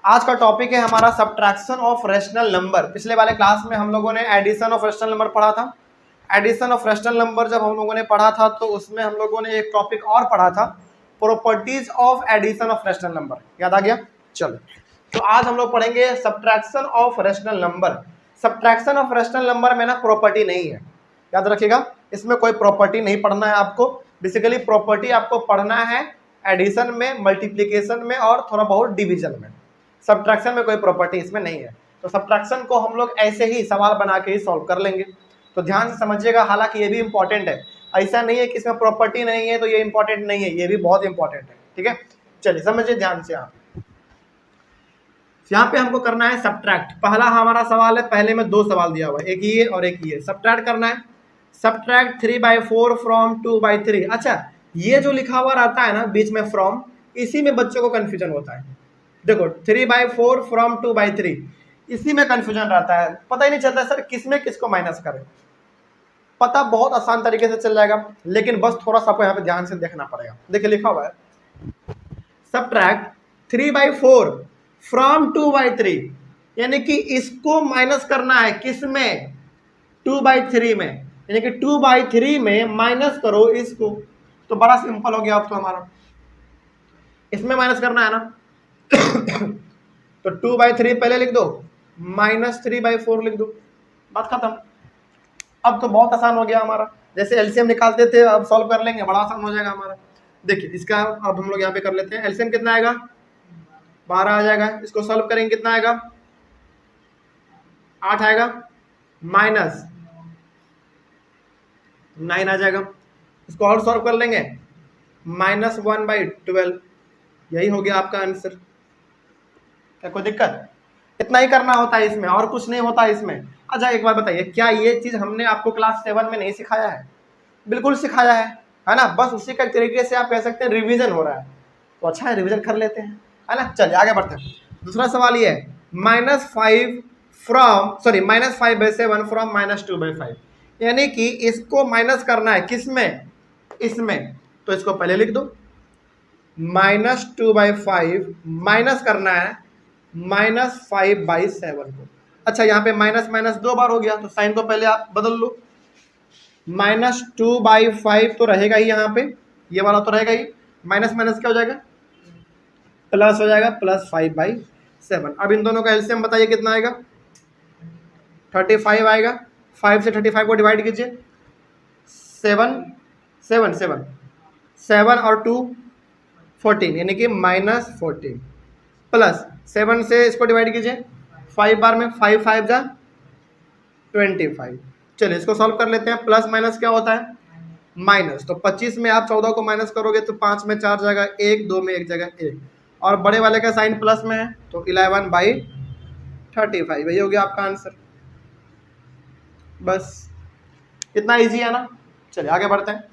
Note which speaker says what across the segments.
Speaker 1: आज का टॉपिक है हमारा सब्ट्रैक्शन ऑफ रैशनल नंबर। पिछले वाले क्लास में हम लोगों ने एडिशन ऑफ रैशनल नंबर पढ़ा था। एडिशन ऑफ रैशनल नंबर जब हम लोगों ने पढ़ा था तो उसमें हम लोगों ने एक टॉपिक और पढ़ा था, properties of addition of rational number. याद आ गया? चलो, तो आज हम लोग पढ़ेंगे subtraction of rational number. Subtraction of rational number में ना प्रॉपर्टी नहीं है, याद रखिएगा। इसमें कोई प्रॉपर्टी नहीं पढ़ना है आपको। बेसिकली प्रॉपर्टी आपको पढ़ना है एडिशन में, मल्टीप्लिकेशन में और थोड़ा बहुत डिवीजन में। सब्ट्रैक्शन में कोई प्रॉपर्टी इसमें नहीं है। तो सब्ट्रैक्शन को हम लोग ऐसे ही सवाल बना के ही सॉल्व कर लेंगे। तो ध्यान से समझिएगा, हालांकि ये भी इंपॉर्टेंट है। ऐसा नहीं है कि इसमें प्रॉपर्टी नहीं है तो ये इंपॉर्टेंट नहीं है, ये भी बहुत इंपॉर्टेंट है। ठीक है, चलिए समझिए ध्यान से। यहाँ पे हमको करना है सब्ट्रैक्ट। पहला हमारा सवाल है, पहले में दो सवाल दिया हुआ है, एक ये और एक ये। सब्ट्रैक्ट करना है, सब्ट्रैक्ट 3/4 फ्रॉम 2/3। अच्छा, ये जो लिखा हुआ रहता है ना बीच में फ्रॉम, इसी में बच्चों को कंफ्यूजन होता है। देखो 3/4 फ्रॉम 2/3, इसी में कंफ्यूजन रहता है। पता ही नहीं चलता सर किसमें किसको माइनस करें। पता बहुत आसान तरीके से चल जाएगा, लेकिन बस थोड़ा सा आपको यहाँ पे ध्यान से देखना पड़ेगा। देखिए लिखा हुआ है सब्ट्रैक्ट 3/4 फ्रॉम 2/3, यानी कि इसको माइनस करना है किसमें? 2/3 में, यानी कि 2/3 में माइनस करो इसको। तो बड़ा सिंपल हो गया अब तो हमारा, इसमें माइनस करना है ना। तो 2/3 पहले लिख दो, -3/4 लिख दो, बात खत्म। अब तो बहुत आसान हो गया हमारा। जैसे एलसीएम निकालते थे, अब सॉल्व कर लेंगे, बड़ा आसान हो जाएगा हमारा। देखिए इसका अब हम लोग यहाँ पे कर लेते हैं। एलसीएम कितना आएगा? 12 आ जाएगा। इसको सॉल्व करेंगे कितना आएगा? 8 आएगा, -9 आ जाएगा। इसको और सॉल्व कर लेंगे, -1/12। यही हो गया आपका आंसर। क्या कोई दिक्कत? इतना ही करना होता है इसमें, और कुछ नहीं होता इसमें। अच्छा एक बात बताइए, क्या ये चीज हमने आपको क्लास 7 में नहीं सिखाया है? बिल्कुल सिखाया है ना। बस उसी का तरीके से आप कह सकते हैं रिवीजन हो रहा है। तो अच्छा है, रिवीजन कर लेते हैं, है ना। चलिए आगे बढ़ते हैं। दूसरा सवाल ये है, -5/7 फ्रॉम -2/5, यानी कि इसको माइनस करना है किसमें? इसमें। तो इसको पहले लिख दो, -2/5 माइनस करना है -5/7 को। अच्छा यहाँ पे माइनस माइनस 2 बार हो गया, तो साइन को पहले आप बदल लो। -2/5 तो रहेगा ही यहाँ पे, ये वाला तो रहेगा ही। माइनस माइनस क्या हो जाएगा? प्लस हो जाएगा, +5/7। अब इन दोनों का एलसीएम बताइए कितना आएगा? 35 आएगा। 5 से 35 को डिवाइड कीजिए, 7 और 2 14, यानी कि -14, प्लस 7 से इसको डिवाइड कीजिए 5 बार में, 5 5 जा 25। चलिए इसको सॉल्व कर लेते हैं। प्लस माइनस क्या होता है? माइनस। तो 25 में आप 14 को माइनस करोगे तो 5 में 4 जगह 1, 2 में 1 जगह 1, और बड़े वाले का साइन प्लस में है तो 11/35। यही हो गया आपका आंसर। बस इतना इजी है ना। चलिए आगे बढ़ते हैं।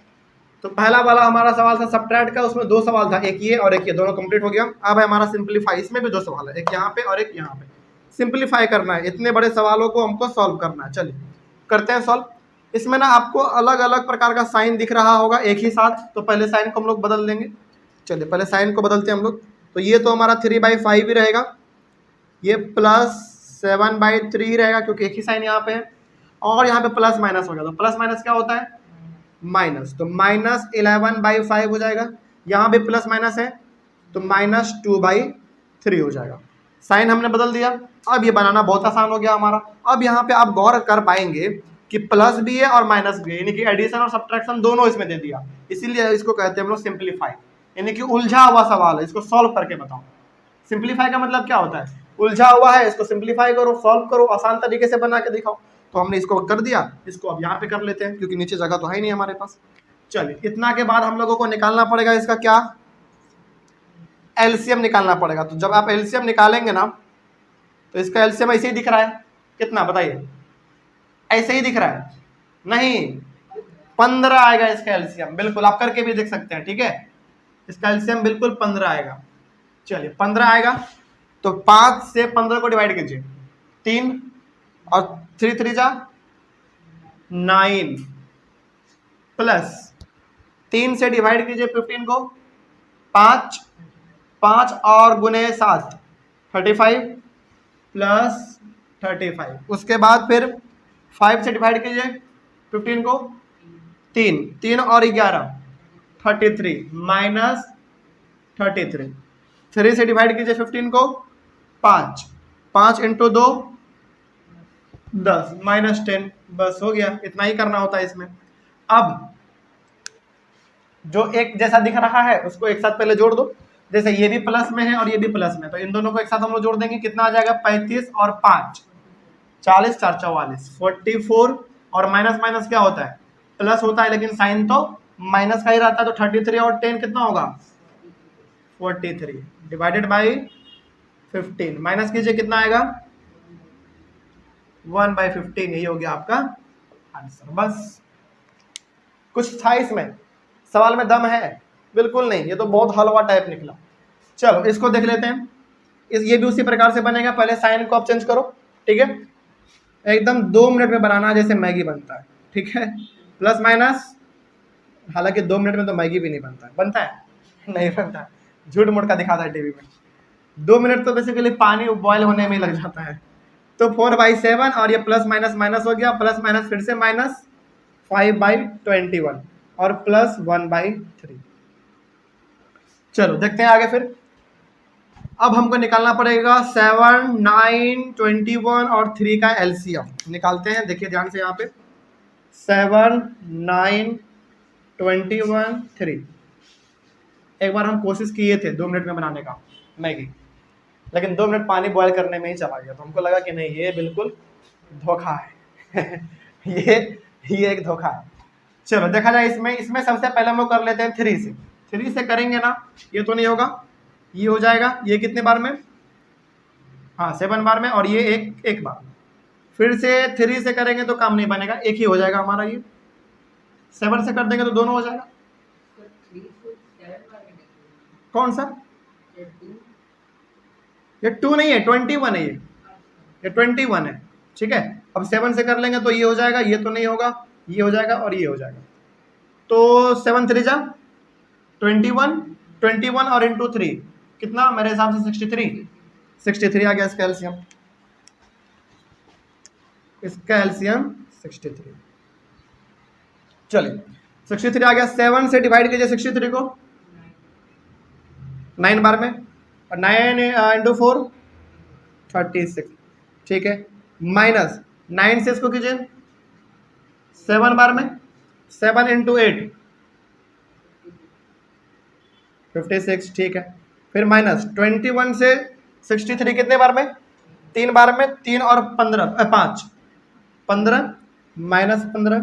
Speaker 1: तो पहला वाला हमारा सवाल था सब्ट्रैक्ट का, उसमें दो सवाल था, एक ये और एक ये, दोनों कंप्लीट हो गया। अब है हमारा सिंपलीफाई, इसमें भी दो सवाल है, एक यहाँ पे और एक यहाँ पे। सिंपलीफाई करना है, इतने बड़े सवालों को हमको सॉल्व करना है। चलिए करते हैं सॉल्व। इसमें ना आपको अलग अलग प्रकार का साइन दिख रहा होगा एक ही साथ, तो पहले साइन को हम लोग बदल देंगे। चलिए पहले साइन को बदलते हैं हम लोग। तो ये तो हमारा 3/5 ही रहेगा, ये +7/3 रहेगा क्योंकि एक ही साइन यहाँ पे है, और यहाँ पे प्लस माइनस हो गया। तो प्लस माइनस क्या होता है? माइनस। तो -11/5 हो जाएगा। यहाँ भी प्लस माइनस है तो -2/3 हो जाएगा। साइन हमने बदल दिया। अब ये बनाना बहुत आसान हो गया हमारा। अब यहाँ पे आप गौर कर पाएंगे कि प्लस भी है और माइनस भी है, यानी कि एडिशन और सब्ट्रैक्शन दोनों इसमें दे दिया। इसीलिए इसको कहते हैं हम लोग सिंप्लीफाई, यानी कि उलझा हुआ सवाल है, इसको सॉल्व करके बताओ। सिंप्लीफाई का मतलब क्या होता है? उलझा हुआ है, इसको सिंप्लीफाई करो, सॉल्व करो, आसान तरीके से बना के दिखाओ। तो हमने इसको कर दिया, इसको अब यहाँ पे कर लेते हैं क्योंकि नीचे जगह तो है ही नहीं हमारे पास। चलिए इतना के बाद हम लोगों को निकालना पड़ेगा इसका क्या? एलसीएम निकालना पड़ेगा। तो जब आप एलसीएम निकालेंगे ना, तो इसका एलसीएम ऐसे ही दिख रहा है, कितना बताइए? ऐसे ही दिख रहा है? नहीं, 15 आएगा इसका एलसीएम। बिल्कुल, आप करके भी देख सकते हैं, ठीक है। इसका एलसीएम बिल्कुल 15 आएगा। चलिए 15 आएगा, तो 5 से 15 को डिवाइड कीजिए, 3 और 3 3 जा 9, प्लस 3 से डिवाइड कीजिए 15 को, 5 5 और गुने 7 35 प्लस 35, उसके बाद फिर 5 से डिवाइड कीजिए 15 को, 3 और 11 33 माइनस 33, 3 से डिवाइड कीजिए 15 को, 5 इंटू 2 10 माइनस 10, बस हो गया, इतना ही करना होता है इसमें। अब जो एक जैसा दिख रहा है उसको एक साथ पहले जोड़ दो, जैसे ये भी प्लस में है और ये भी प्लस में, तो इन दोनों को एक साथ हम लोग जोड़ देंगे, कितना आ जाएगा 35 और 5 40 4 44 44, और माइनस माइनस क्या होता है, प्लस होता है, लेकिन साइन तो माइनस का ही रहता है, तो 33 और 10 कितना होगा 43 डिवाइडेड बाई 15, माइनस कीजिए कितना आएगा 1/15, यही हो गया आपका आंसर। बस कुछ था इसमें, सवाल में दम है बिल्कुल नहीं, ये तो बहुत हलवा टाइप निकला। चलो इसको देख लेते हैं, ये भी उसी प्रकार से बनेगा, पहले साइन को आप चेंज करो, ठीक है, एकदम 2 मिनट में बनाना जैसे मैगी बनता है, ठीक है, प्लस माइनस, हालांकि 2 मिनट में तो मैगी भी नहीं बनता है, बनता है नहीं बनता है, झूठ मूठ का दिखाता है टीवी में, 2 मिनट तो बेसिकली पानी बॉयल होने में लग जाता है। तो 4/7 और ये प्लस माइनस माइनस हो गया, प्लस माइनस फिर से माइनस 5/21 और प्लस 1/3। चलो देखते हैं आगे फिर। अब हमको निकालना पड़ेगा 7 9 21 और 3 का एलसीएम निकालते हैं। देखिए ध्यान से यहाँ पे 7 9 21 3, एक बार हम कोशिश किए थे 2 मिनट में बनाने का मैगी, लेकिन 2 मिनट पानी बॉयल करने में ही चला गया, तो हमको लगा कि नहीं ये बिल्कुल धोखा है ये एक धोखा है। चलो देखा जाए इसमें सबसे पहले हम लोग कर लेते हैं 3 से करेंगे ना, ये तो नहीं होगा, ये हो जाएगा, ये कितने बार में, हाँ 7 बार में, और ये एक बार में, फिर से 3 से करेंगे तो काम नहीं बनेगा, एक ही हो जाएगा हमारा, ये 7 से कर देंगे तो दोनों हो जाएगा। कौन सा, ये 2 नहीं है 21 है, ये 21 है, ठीक है। अब 7 से कर लेंगे तो ये हो जाएगा, ये तो नहीं होगा, ये हो जाएगा और ये हो जाएगा, तो 7 3 जा 21 और इंटू 3 कितना, मेरे हिसाब से 63 आ गया इसका एलसीएम, 63। चलिए 63 आ गया, 7 से डिवाइड कीजिए 63 को 9 बार में, और 9 इंटू 4 36, ठीक है, माइनस 9 से इसको कीजिए 7 बार में, 7 इंटू 8 56, ठीक है, फिर माइनस 21 से 63 कितने बार में, 3 बार में, 3 और 15 माइनस 15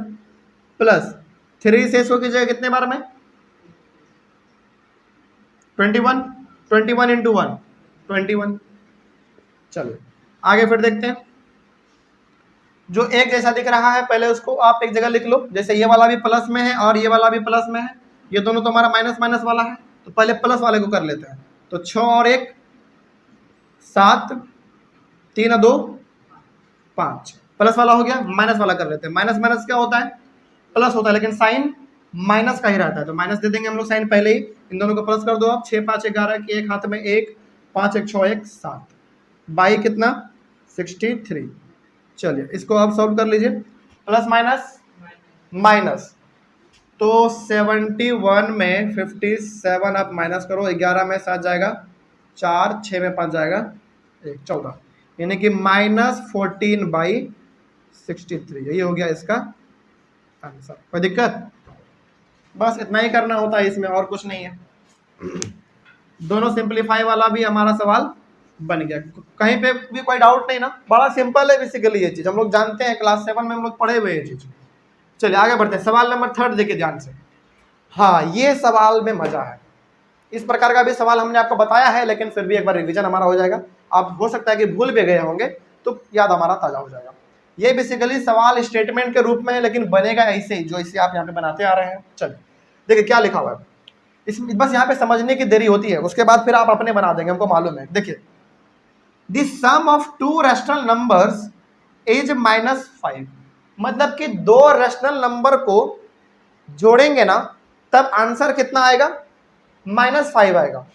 Speaker 1: प्लस 3 से इसको कीजिएगा कितने बार में 21 इंटू 1 21। चलो आगे फिर देखते हैं, जो एक जैसा दिख रहा है पहले उसको आप एक जगह लिख लो, जैसे ये वाला भी प्लस में है और ये वाला भी प्लस में है, ये दोनों तो हमारा माइनस माइनस वाला है, तो पहले प्लस वाले को कर लेते हैं, तो 6 और 1 7 3 और 2 5, प्लस वाला हो गया, माइनस वाला कर लेते हैं, माइनस माइनस क्या होता है, प्लस होता है, लेकिन साइन माइनस का ही रहता है, तो माइनस दे देंगे हम लोग साइन पहले ही, इन दोनों को प्लस कर दो आप, 6 5 11 की एक हाथ में 1 5 1 6 1 7 बाई कितना 63। चलिए इसको आप सॉल्व कर लीजिए, प्लस माइनस माइनस, तो 71 में 57 आप माइनस करो, 11 में 7 जाएगा 4, 6 में 5 जाएगा 1 14, यानी कि -14/63, यही हो गया इसका आंसर। कोई दिक्कत, बस इतना ही करना होता है इसमें, और कुछ नहीं है। दोनों सिंपलीफाई वाला भी हमारा सवाल बन गया, कहीं पे भी कोई डाउट नहीं ना, बड़ा सिंपल है बेसिकली ये चीज़, हम लोग जानते हैं, क्लास 7 में हम लोग पढ़े हुए ये चीज़। चलिए आगे बढ़ते हैं, सवाल नंबर 3 देखिए ध्यान से। हाँ ये सवाल में मजा है, इस प्रकार का भी सवाल हमने आपको बताया है, लेकिन फिर भी एक बार रिवीजन हमारा हो जाएगा, आप हो सकता है कि भूल भी गए होंगे तो याद हमारा ताज़ा हो जाएगा। ये बेसिकली सवाल स्टेटमेंट के रूप में है, लेकिन बनेगा ऐसे ही जो इसे आप यहाँ पे बनाते आ रहे हैं। चलिए देखिए क्या लिखा हुआ है, इस बस यहाँ पे समझने की देरी होती है, उसके बाद फिर आप अपने बना देंगे, हमको मालूम है। देखिए the sum of 2 rational numbers is -5, मतलब कि 2 रैशनल नंबर को जोड़ेंगे ना तब आंसर कितना आएगा, -5 आएगा।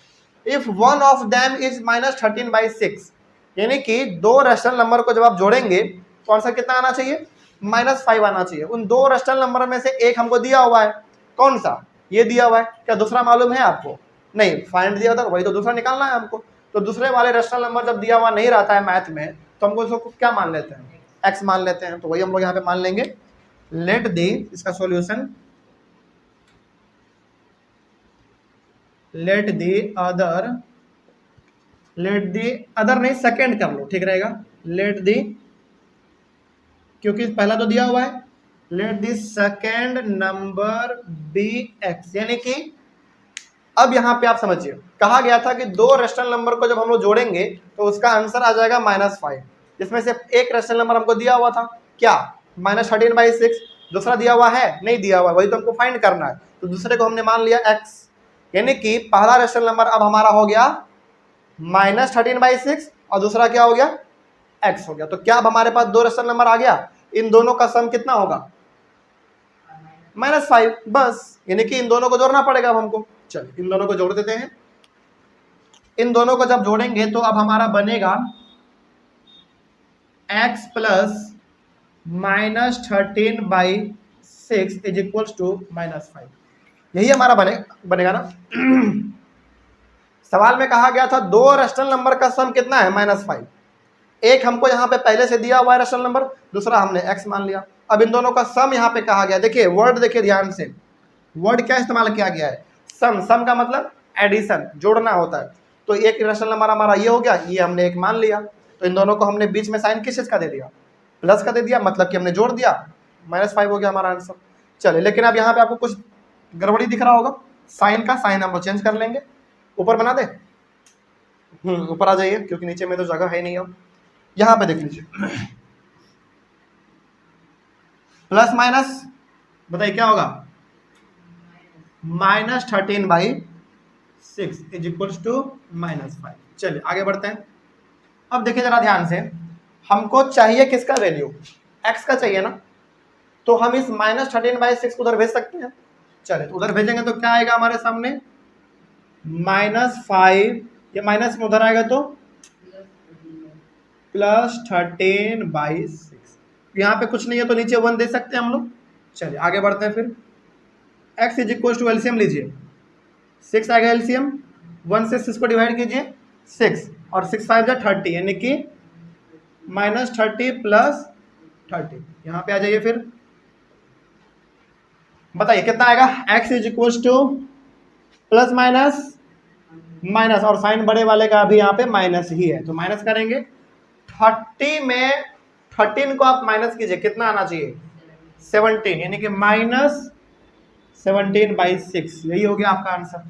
Speaker 1: If one of them is -13/6, यानी कि दो रैशनल नंबर को जब आप जोड़ेंगे तो आंसर कितना आना चाहिए? -5 आना चाहिए। उन दो रैशनल नंबर में से एक हमको दिया हुआ है, कौन सा? ये दिया हुआ है। क्या दूसरा मालूम है आपको? नहीं, फाइंड दिया था वही तो दूसरा निकालना है हमको। तो दूसरे वाले रैशनल नंबर जब दिया हुआ नहीं रहता है मैथ में, तो हमको उसको क्या मान लेते हैं? x मान लेते हैं। तो वही हम लोग यहाँ पे मान लेंगे। लेट दी, इसका सॉल्यूशन, लेट दी अदर नहीं, सेकेंड कर लो, ठीक रहेगा। लेट दी, क्योंकि पहला तो दिया हुआ है, let the second number be x, यानी कि अब यहां पे आप समझिए, कहा गया था कि दो रैशनल नंबर को जब हम लोग जोड़ेंगे तो उसका आंसर आ जाएगा -5। इसमें से एक रैशनल नंबर हमको दिया हुआ था, क्या? -13/6। दूसरा दिया हुआ है? नहीं दिया हुआ, वही तो हमको फाइंड करना है। तो दूसरे को हमने मान लिया x, यानी कि पहला रैशनल नंबर अब हमारा हो गया -13/6 और दूसरा क्या हो गया? x हो गया। तो क्या अब हमारे पास दो रैशनल नंबर आ गया? इन दोनों का सम कितना होगा? -5, बस। यानी कि इन दोनों को जोड़ना पड़ेगा अब हमको। चलिए इन दोनों को जोड़ देते हैं। इन दोनों को जब जोड़ेंगे तो अब हमारा बनेगा x plus -13/6 is equals to -5। यही हमारा बनेगा ना। सवाल में कहा गया था दो रैशनल नंबर का सम कितना है? -5। एक हमको यहाँ पे पहले से दिया हुआ है रैशनल नंबर, दूसरा हमने x मान लिया। अब इन दोनों का सम यहाँ पे कहा गया। देखिए वर्ड, देखिए ध्यान से, वर्ड क्या इस्तेमाल किया गया है? सम। सम का मतलब एडिशन, जोड़ना होता है। तो एक रैशनल नंबर हमारा ये हो गया, ये हमने एक मान लिया। तो इन दोनों को हमने बीच में साइन किस चीज का दे दिया? प्लस का दे दिया, मतलब कि हमने जोड़ दिया, -5 हो गया हमारा आंसर। चलिए, लेकिन अब यहाँ पे आपको कुछ गड़बड़ी दिख रहा होगा। साइन का साइन हम चेंज कर लेंगे। ऊपर बना दे, ऊपर आ जाइए, क्योंकि नीचे में तो जगह है नहीं। अब यहाँ पे देख लीजिए, प्लस माइनस, बताइए क्या होगा? -13/6 इज इक्वल्स टू -5। चलिए आगे बढ़ते हैं। अब देखिए जरा ध्यान से, हमको चाहिए किसका वैल्यू? x का चाहिए ना। तो हम इस -13/6 को उधर भेज सकते हैं। चलिए तो उधर भेजेंगे तो क्या आएगा हमारे सामने? -5, ये माइनस में उधर आएगा तो +13/6। यहाँ पे कुछ नहीं है तो नीचे 1 दे सकते हैं हम लोग। चलिए आगे बढ़ते हैं फिर। x is equal to LCM लीजिए, 6 आएगा एलसीएम, 1 से 6 को डिवाइड कीजिए, 6 और 6 5 जा 30, यानी कि -30 + 30। यहाँ पे आ जाइए फिर, बताइए कितना आएगा? x is equal two plus minus और साइन बड़े वाले का भी यहाँ पे माइनस ही है, तो माइनस करेंगे। 30 में 13 को आप माइनस कीजिए, कितना आना चाहिए? 17, यानी कि -17/6। यही हो गया आपका answer.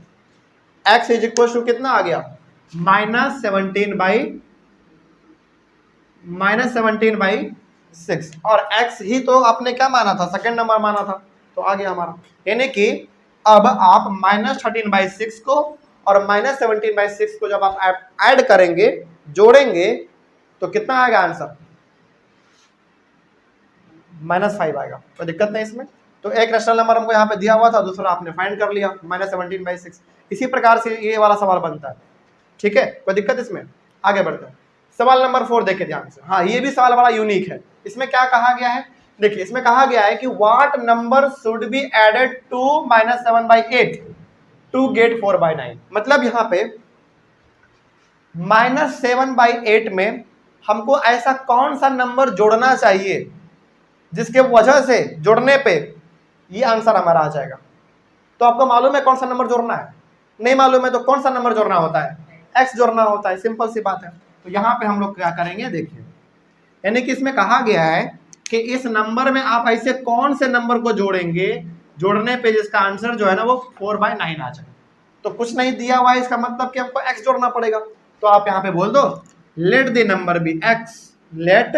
Speaker 1: x is equal to कितना आ गया? -17/6। और x ही तो आपने क्या माना था? सेकंड नंबर माना था, तो आ गया हमारा। यानी कि अब आप -13/6 को और -17/6 को जब आप ऐड करेंगे, जोड़ेंगे, तो कितना आएगा आंसर? -5 आएगा। कोई दिक्कत नहीं इसमें। तो एक रैशनल नंबर हमको यहाँ पे दिया हुआ था, दूसरा आपने फाइंड कर लिया, -17/6। इसी प्रकार से ये वाला सवाल बनता है। ठीक है, कोई दिक्कत इसमें? आगे बढ़ते हैं। सवाल नंबर 4 देखिए ध्यान से। हाँ, ये भी सवाल बड़ा यूनिक है। इसमें क्या कहा गया है? देखिए इसमें कहा गया है कि what number should be added to -7/8 to get 4/9। मतलब यहाँ पे -7/8 में हमको ऐसा कौन सा नंबर जोड़ना चाहिए जिसके वजह से जोड़ने पे ये आंसर हमारा आ जाएगा। तो आपको मालूम है कौन सा नंबर जोड़ना है? नहीं मालूम है तो कौन सा नंबर जोड़ना होता है? x जोड़ना होता है। सिंपल सी बात है। तो यहाँ पे हम लोग क्या करेंगे, देखिए, यानी कि इसमें कहा गया है कि इस नंबर में आप ऐसे कौन से नंबर को जोड़ेंगे, जोड़ने पे जिसका आंसर जो है ना वो 4/9 आ जाए। तो कुछ नहीं दिया हुआ है, इसका मतलब कि हमको x जोड़ना पड़ेगा। तो आप यहाँ पे बोल दो let the number be x, let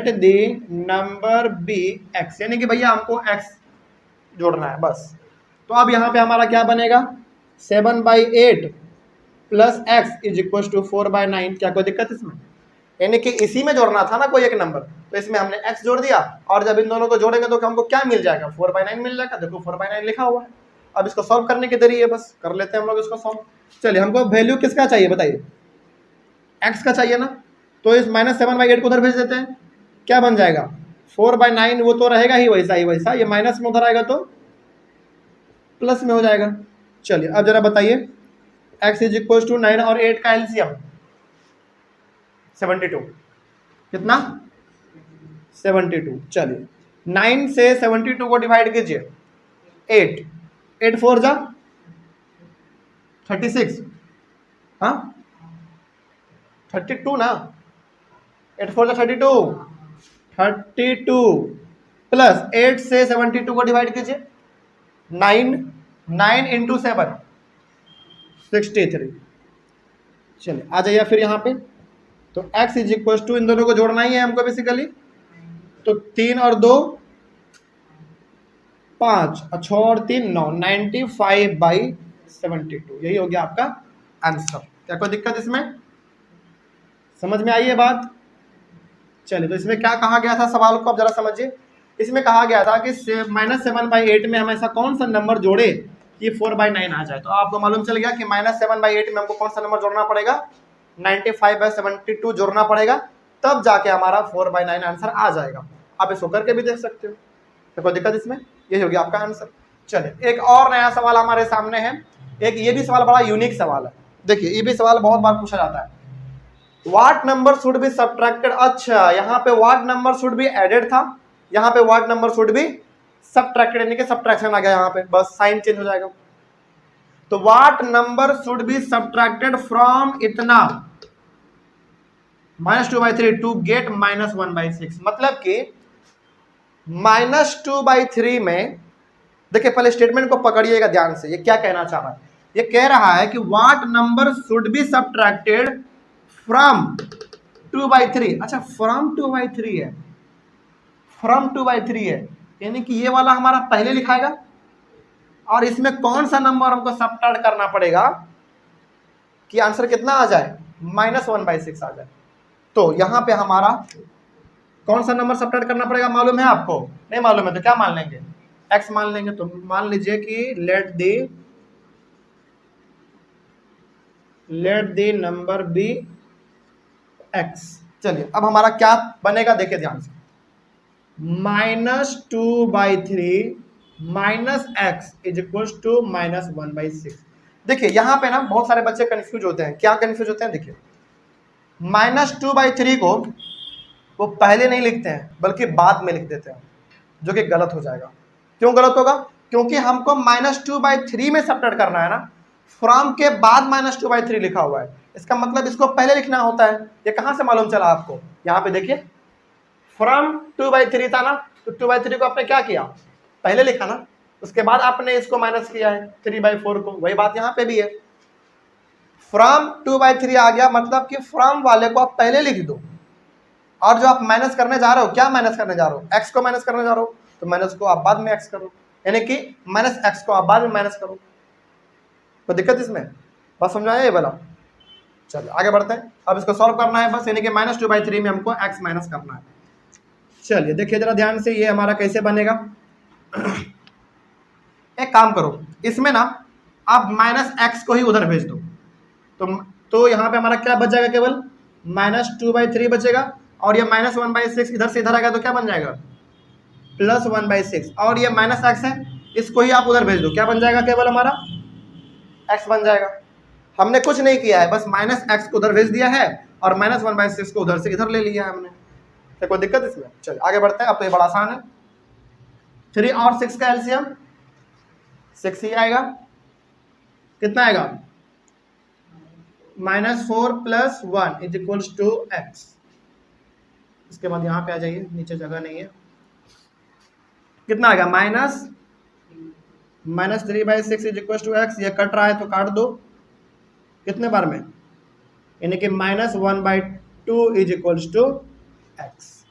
Speaker 1: the number be x, यानी कि भैया हमको x जोड़ना है बस। तो अब यहाँ पे हमारा क्या बनेगा? 7/8 + x इज इक्वल टू 4/9। क्या कोई दिक्कत इसमें? यानी कि इसी में जोड़ना था ना कोई एक नंबर, तो इसमें हमने x जोड़ दिया, और जब इन दोनों को जोड़ेंगे तो हमको क्या मिल जाएगा? 4/9 मिल जाएगा। देखो 4/9 लिखा हुआ है। अब इसको सॉल्व करने के जरिए बस कर लेते हैं हम लोग इसको सॉल्व। चलिए हमको वैल्यू किसका चाहिए बताइए, x का चाहिए ना, तो इस -7/8 को उधर भेज देते हैं, क्या बन जाएगा 4/9, वो तो रहेगा ही वैसा ही वैसा, ये माइनस में उधर आएगा तो प्लस में हो जाएगा। चलिए अब जरा बताइए x = 9 और 8 का एलसीएम 72, कितना 72। चलिए 9 से 72 को डिवाइड कीजिए, 8 4 जा 36, हाँ 32 ना, 8 4 जा 32 प्लस 8 से 72 को डिवाइड कीजिए, 9 इंटू 7 63। चलिए आ जाइए फिर यहाँ पे, तो x = इन दोनों को जोड़ना ही है हमको बेसिकली, तो 3 और 2 5 और 6 और 3 9, 95/72, यही हो गया आपका आंसर। क्या कोई दिक्कत इसमें, समझ में आई ये बात? चलिए तो इसमें क्या कहा गया था, सवाल को आप जरा समझिए। इसमें कहा गया था कि -7/8 में हम ऐसा कौन सा नंबर जोड़े कि 4/9 आ जाए। तो आपको मालूम चल गया कि -7/8 में हमको कौन सा नंबर जोड़ना पड़ेगा, 95/72 जोड़ना पड़ेगा, तब जाके हमारा 4/9 आंसर आ जाएगा। आप इसको करके भी देख सकते हो, तो कोई दिक्कत इसमें, यही हो गया आपका आंसर। चलिए एक और नया सवाल हमारे सामने है, एक ये भी सवाल बड़ा यूनिक सवाल है। देखिए ये भी सवाल बहुत बार पूछा जाता है, what number should be subtracted. अच्छा यहाँ पे what number should be added था, यहाँ पे what number should be subtracted, यानी कि सब्ट्रैक्शन आ गया, यहाँ पे बस साइन चेंज हो जाएगा। तो what number should be subtracted from इतना -2/3 टू गेट -1/6। मतलब कि -2/3 में, देखिए पहले स्टेटमेंट को पकड़िएगा ध्यान से, ये क्या कहना चाह रहा है। ये कह रहा है कि what number should be subtracted from 2/3। अच्छा फ्रॉम 2/3 है, फ्रॉम 2/3 है, यानी कि ये वाला हमारा पहले लिखाएगा और इसमें कौन सा नंबर हमको सब्ट्रैक्ट करना पड़ेगा कि आंसर कितना आ जाए, -1/6 आ जाए। तो यहाँ पे हमारा कौन सा नंबर सब्ट्रैक्ट करना पड़ेगा मालूम है आपको? नहीं मालूम है तो क्या मान लेंगे, x मान लेंगे। तो मान लीजिए कि let the number be x। चलिए अब हमारा क्या बनेगा, देखिए ध्यान से, -2/3 -x = -1/6। देखिए यहाँ पे ना बहुत सारे बच्चे कंफ्यूज होते हैं। क्या कंफ्यूज होते हैं, देखिए -2/3 को वो पहले नहीं लिखते हैं बल्कि बाद में लिख देते हैं, जो कि गलत हो जाएगा। क्यों गलत होगा? क्योंकि हमको -2/3 में सब्ट्रैक्ट करना है ना, फ्रॉम के बाद -2/3 लिखा हुआ है, इसका मतलब इसको पहले लिखना होता है। ये कहां से मालूम चला आपको? यहाँ पे देखिए फ्रॉम 2/3 था ना, तो 2/3 को आपने क्या किया, पहले लिखा ना, उसके बाद आपने इसको माइनस किया है 3/4 को। वही बात यहाँ पे भी है, फ्रॉम 2/3 आ गया, मतलब कि फ्रॉम वाले को आप पहले लिख दो, और जो आप माइनस करने जा रहे हो, क्या माइनस करने जा रहे हो, x को माइनस करने जा रहे हो, तो माइनस को आप बाद में x करो, यानी कि -x को आप बाद में माइनस करो। तो दिक्कत इसमें, बात समझ आया ये वाला? चलिए आगे बढ़ते हैं। अब इसको सॉल्व करना है बस, यानी कि -2/3 में हमको x माइनस करना है। चलिए देखिए जरा ध्यान से, ये हमारा कैसे बनेगा। एक काम करो, इसमें ना आप -x को ही उधर भेज दो, तो यहाँ पे हमारा क्या बच जाएगा, केवल -2/3 बचेगा, और ये -1/6 इधर से इधर आएगा तो क्या बन जाएगा, +1/6, और ये -x है, इसको ही आप उधर भेज दो, क्या बन जाएगा, केवल हमारा x बन जाएगा। हमने कुछ नहीं किया है, बस -x को उधर भेज दिया है और -1/6 को उधर से इधर ले लिया है हमने। तो कोई दिक्कत इसमें? चलिए आगे बढ़ते हैं। अब तो ये बड़ा आसान है, 3 और 6 का एलसीएम 6 ही आएगा, कितना आएगा, -4 + 1 = x। इसके बाद यहाँ पे आ जाइए, नीचे जगह नहीं है, कितना आएगा, -3/6 = x। ये कट रहा है तो काट दो, कितने बार में, यानी कि -1/2 = x।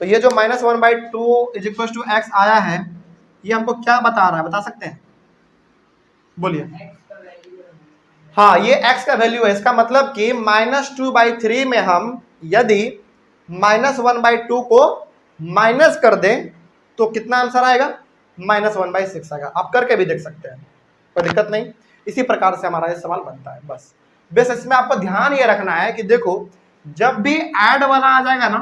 Speaker 1: तो ये जो -1/2 = x आया है, ये हमको क्या बता रहा है, बता सकते हैं, बोलिए। हाँ ये x का वैल्यू है, इसका मतलब कि -2/3 में हम यदि -1/2 को माइनस कर दें तो कितना आंसर आएगा, -1/6 आएगा। आप करके भी देख सकते हैं, कोई दिक्कत नहीं। इसी प्रकार से हमारा ये सवाल बनता है। बस इसमें आपको ध्यान ये रखना है कि देखो जब भी ऐड वाला आ जाएगा ना,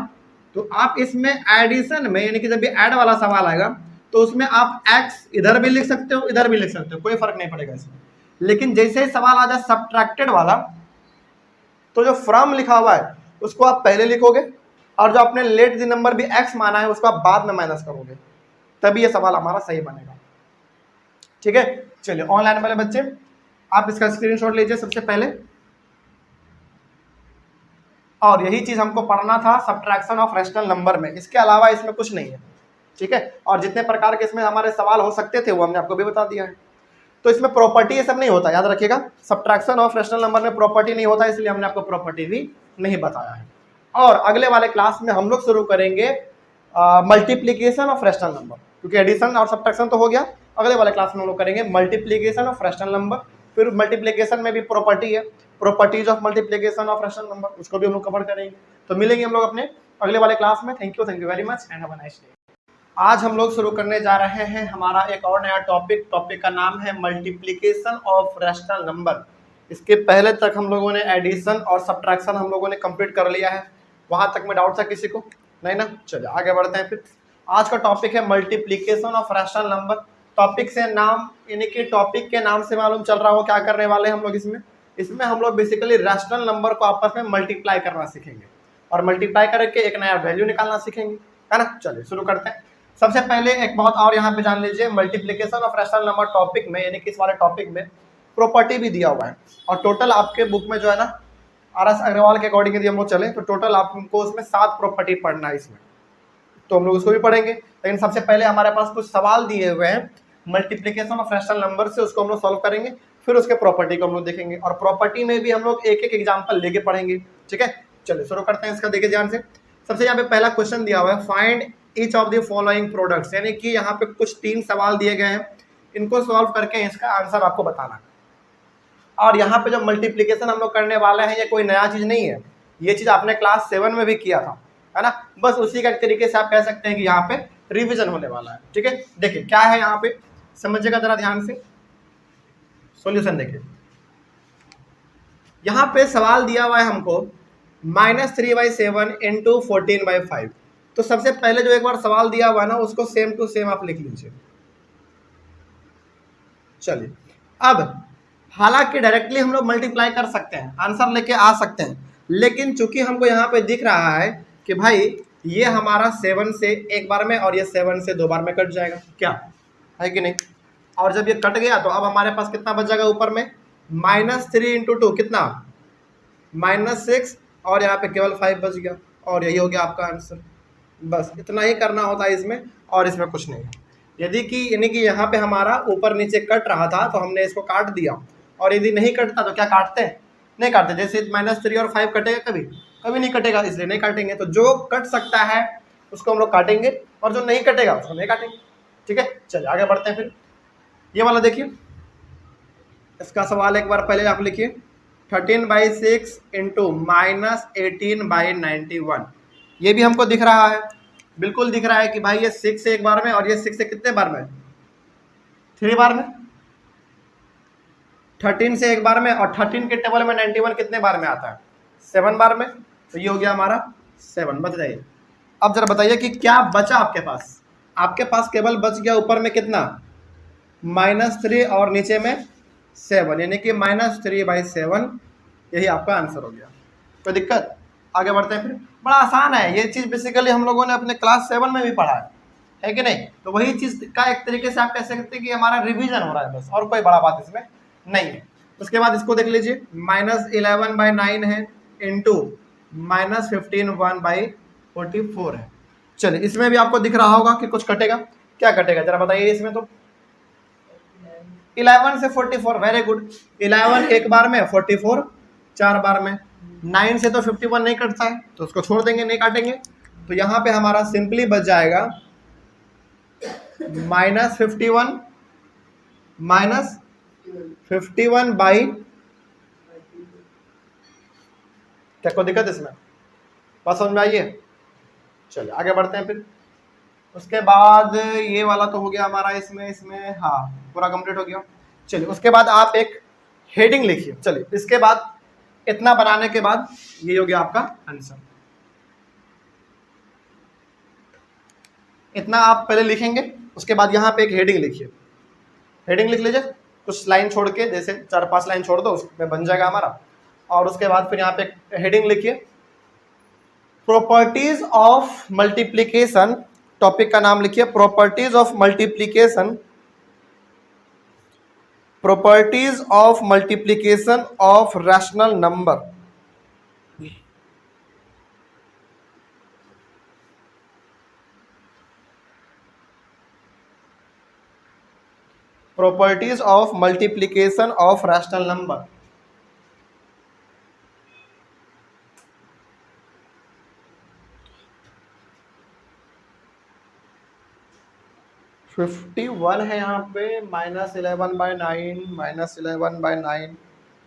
Speaker 1: तो आप इसमें एडिशन में, यानी कि जब भी ऐड वाला सवाल आएगा तो उसमें आप x इधर भी लिख सकते हो, इधर भी लिख सकते हो, कोई फर्क नहीं पड़ेगा इसमें। लेकिन जैसे ही सवाल आ जाए सब्ट्रैक्टेड वाला, तो जो फ्रॉम लिखा हुआ है उसको आप पहले लिखोगे, और जो आपने लेट द नंबर भी x माना है उसको आप बाद में माइनस करोगे, तभी ये सवाल हमारा सही बनेगा। ठीक है, चलिए ऑनलाइन वाले बच्चे आप इसका स्क्रीनशॉट लीजिए सबसे पहले। और यही चीज हमको पढ़ना था सब्ट्रैक्शन ऑफ रैशनल नंबर में, इसके अलावा इसमें कुछ नहीं है। ठीक है, और जितने प्रकार के इसमें हमारे सवाल हो सकते थे वो हमने आपको भी बता दिया है। तो इसमें प्रॉपर्टी ये सब नहीं होता, याद रखिएगा। सब्ट्रैक्शन ऑफ रैशनल नंबर में प्रॉपर्टी नहीं होता, इसलिए हमने आपको प्रॉपर्टी भी नहीं बताया है। और अगले वाले क्लास में हम लोग शुरू करेंगे मल्टीप्लीकेशन ऑफ रैशनल नंबर, क्योंकि एडिशन और सब्ट्रैक्शन तो हो गया। अगले वाले क्लास में हम लोग करेंगे मल्टीप्लीकेशन ऑफ रैशनल नंबर। फिर मल्टीप्लीकेशन में भी प्रॉपर्टी है, properties of multiplication of rational number, उसको भी हम लोग कवर करेंगे। तो मिलेंगे हम लोग अपने अगले वाले क्लास में। Thank you very much and have a nice day. आज हम लोग शुरू करने जा रहे हैं हमारा एक और नया टॉपिक का नाम है मल्टीप्लीकेशन ऑफ रैशनल नंबर। इसके पहले तक हम लोगों ने एडिशन और सब्ट्रैक्शन हम लोगों ने कंप्लीट कर लिया है। वहां तक में डाउट था किसी को? नहीं ना? चलिए आगे बढ़ते हैं। फिर आज का टॉपिक है multiplication of rational number. Topic से नाम, यानी कि टॉपिक के नाम से मालूम चल रहा हो क्या करने वाले हम लोग इसमें हम लोग बेसिकली रैशनल नंबर को आपस में मल्टीप्लाई करना सीखेंगे, और मल्टीप्लाई करके एक नया वैल्यू निकालना सीखेंगे, है ना? चलिए शुरू करते हैं। सबसे पहले एक बात और यहाँ पे जान लीजिए, multiplication of rational number topic में, यानी कि इस वाले टॉपिक में प्रॉपर्टी भी दिया हुआ है। और टोटल आपके बुक में जो है ना, RS अग्रवाल के अकॉर्डिंग यदि हम लोग चले तो टोटल आपको उसमें 7 प्रॉपर्टी पढ़ना है इसमें, तो हम लोग उसको भी पढ़ेंगे। लेकिन सबसे पहले हमारे पास कुछ सवाल दिए हुए हैं मल्टीप्लीकेशन ऑफ रैशनल नंबर से, उसको हम लोग सॉल्व करेंगे। फिर उसके प्रॉपर्टी को हम लोग देखेंगे, और प्रॉपर्टी में भी हम लोग एक एक एग्जाम्पल लेके पढ़ेंगे। ठीक है, चलिए शुरू करते हैं इसका। देखिए ध्यान से, सबसे यहाँ पे पहला क्वेश्चन दिया हुआ है, find each of the following products, यानी कि यहाँ पे कुछ 3 सवाल दिए गए हैं, इनको सॉल्व करके इसका आंसर आपको बताना है। और यहाँ पे जो मल्टीप्लीकेशन हम लोग करने वाले हैं ये कोई नया चीज नहीं है, ये चीज आपने क्लास 7 में भी किया था, है ना? बस उसी का तरीके से आप कह सकते हैं कि यहाँ पे रिवीजन होने वाला है। ठीक है, देखिए क्या है यहाँ पे, समझिएगा जरा ध्यान से। सॉल्यूशन देखिए, यहाँ पे सवाल दिया हुआ है हमको -3/7 इंटू 14/5। तो सबसे पहले जो एक बार सवाल दिया हुआ है ना, उसको सेम टू सेम आप लिख लीजिए। चलिए, अब हालांकि डायरेक्टली हम लोग मल्टीप्लाई कर सकते हैं, आंसर लेके आ सकते हैं, लेकिन चूंकि हमको यहाँ पे दिख रहा है कि भाई ये हमारा 7 से एक बार में और ये 7 से 2 बार में कट जाएगा, क्या है कि नहीं? और जब ये कट गया तो अब हमारे पास कितना बच जाएगा ऊपर में, -3 इंटू 2 कितना, -6, और यहाँ पे केवल 5 बच गया, और यही हो गया आपका आंसर। बस इतना ही करना होता है इसमें, और इसमें कुछ नहीं है। यदि कि यानी कि यहाँ पे हमारा ऊपर नीचे कट रहा था तो हमने इसको काट दिया, और यदि नहीं कटता तो क्या काटते हैं? नहीं काटते। जैसे -3 और 5 कटेगा, कभी नहीं कटेगा, इसलिए नहीं काटेंगे। तो जो कट सकता है उसको हम लोग काटेंगे, और जो नहीं कटेगा उसको नहीं काटेंगे। ठीक है, चलिए आगे बढ़ते हैं। फिर ये वाला देखिए, इसका सवाल एक बार पहले आप लिखिए, 13/6 इंटू -18/91। ये भी हमको दिख रहा है, बिल्कुल दिख रहा है कि भाई ये 6 से एक बार में, और ये 6 से कितने बार में, 3 बार में। 13 से एक बार में, और 13 के टेबल में 91 कितने बार में आता है, 7 बार में। तो ये हो गया हमारा 7। बच जाइए। अब जरा बताइए कि क्या बचा आपके पास? आपके पास केवल बच गया ऊपर में कितना, -3 और नीचे में 7, यानी कि -3/7। यही आपका आंसर हो गया। कोई दिक्कत? आगे बढ़ते हैं। फिर बड़ा आसान है, ये चीज़ बेसिकली हम लोगों ने अपने क्लास 7 में भी पढ़ा है कि नहीं? तो वही चीज़ का एक तरीके से आप कह सकते हैं कि हमारा रिवीजन हो रहा है बस, और कोई बड़ा बात इसमें नहीं है। उसके बाद इसको देख लीजिए, -11/9 है इंटू -15/1/44 है। चलिए, इसमें भी आपको दिख रहा होगा कि कुछ कटेगा। क्या कटेगा जरा बताइए इसमें? तो 11 से 44, वेरी गुड। 11 एक बार में, 44 4 बार में। 9 से तो 51 नहीं कटता है, तो उसको छोड़ देंगे, नहीं काटेंगे। तो यहाँ पे हमारा सिंपली बच जाएगा -51 बाई, क्या कोई दिक्कत इसमें? बस समझ में आइए। चलिए आगे बढ़ते हैं। फिर उसके बाद ये वाला तो हो गया हमारा, इसमें हाँ पूरा कंप्लीट हो गया। चलिए उसके बाद आप एक हेडिंग लिखिए। चलिए इसके बाद इतना बनाने के बाद ये हो गया आपका आंसर। इतना आप पहले लिखेंगे, उसके बाद यहाँ पे एक हेडिंग लिखिए। हेडिंग लिख लीजिए कुछ लाइन छोड़ के, जैसे 4-5 लाइन छोड़ दो, उसमें बन जाएगा हमारा। और उसके बाद फिर यहाँ पे हेडिंग लिखिए प्रॉपर्टीज ऑफ मल्टीप्लिकेशन। टॉपिक का नाम लिखिए properties of multiplication, properties of multiplication of rational number. Properties of multiplication of rational number. -51 है यहाँ पे, -11/9, -11/9,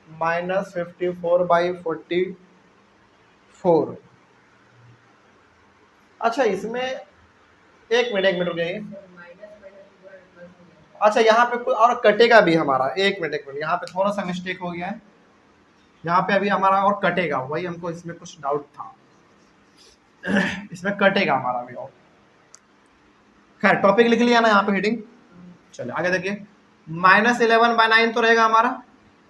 Speaker 1: -54/44। अच्छा इसमें एक मिनट रुक जाइए। अच्छा यहाँ पे कुछ और कटेगा भी हमारा, एक मिनट यहाँ पे थोड़ा सा मिस्टेक हो गया है। यहाँ पे अभी हमारा और कटेगा, वही हमको इसमें कुछ डाउट था। इसमें कटेगा हमारा भी और। खैर टॉपिक लिख लिया ना यहाँ पे हेडिंग। चलिए आगे देखिए, -11/9 तो रहेगा हमारा,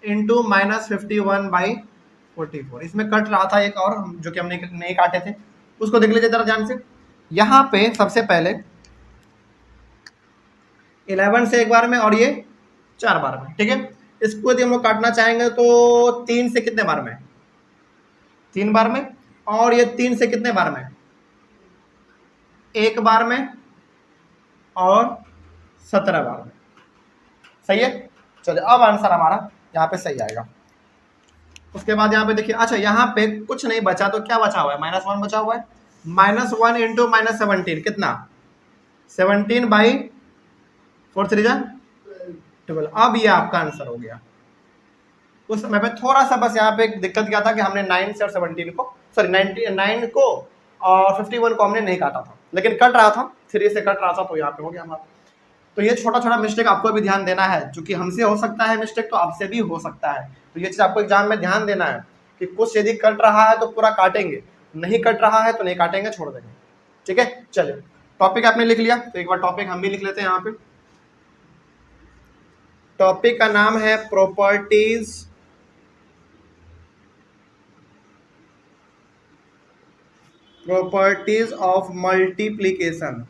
Speaker 1: इंटू -51/44। इसमें कट रहा था एक और जो कि हमने नहीं काटे थे, उसको देख लीजिए जरा ध्यान से। यहाँ पे सबसे पहले 11 से एक बार में और ये 4 बार में, ठीक है। इसको यदि हम लोग काटना चाहेंगे तो 3 से कितने बार में, 3 बार में, और ये 3 से कितने बार में, 1 बार में, और 17 बार में। सही है। चलिए अब आंसर हमारा यहाँ पे सही आएगा। उसके बाद यहाँ पे देखिए, अच्छा यहाँ पे कुछ नहीं बचा, तो क्या बचा हुआ है, -1 बचा हुआ है। -1 इंटू -17 कितना, 17/4×3=12। अब ये आपका आंसर हो गया। उस समय पे थोड़ा सा बस यहाँ पे एक दिक्कत क्या था कि हमने 9 से और 17 को, सॉरी 99 को और 51 को हमने नहीं काटा था, लेकिन कट रहा था, 3 से कट रहा था, तो यहाँ पे हो गया हमारा। तो ये छोटा छोटा मिस्टेक आपको भी ध्यान देना है, क्योंकि हमसे हो सकता है मिस्टेक, तो आपसे भी हो सकता है। तो ये चीज़ आपको एग्जाम में ध्यान देना है कि कुछ यदि कट रहा है तो पूरा काटेंगे, नहीं कट रहा है तो नहीं काटेंगे, छोड़ देंगे। ठीक है। चलिए टॉपिक आपने लिख लिया, तो एक बार टॉपिक हम भी लिख लेते हैं यहाँ पे। टॉपिक का नाम है properties of multiplication.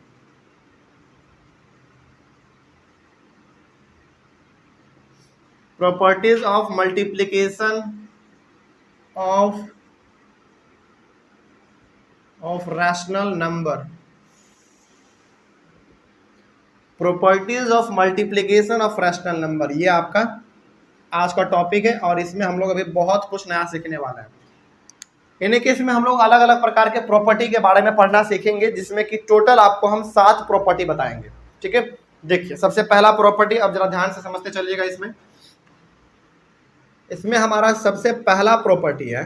Speaker 1: Properties of multiplication of rational number. Properties of multiplication of rational number, ये आपका आज का टॉपिक है। और इसमें हम लोग अभी बहुत कुछ नया सीखने वाला है। यानी कि इसमें हम लोग अलग अलग प्रकार के प्रॉपर्टी के बारे में पढ़ना सीखेंगे, जिसमें कि टोटल आपको हम 7 प्रॉपर्टी बताएंगे। ठीक है। देखिए सबसे पहला प्रॉपर्टी, अब जरा ध्यान से समझते चलिएगा। इसमें हमारा सबसे पहला प्रॉपर्टी है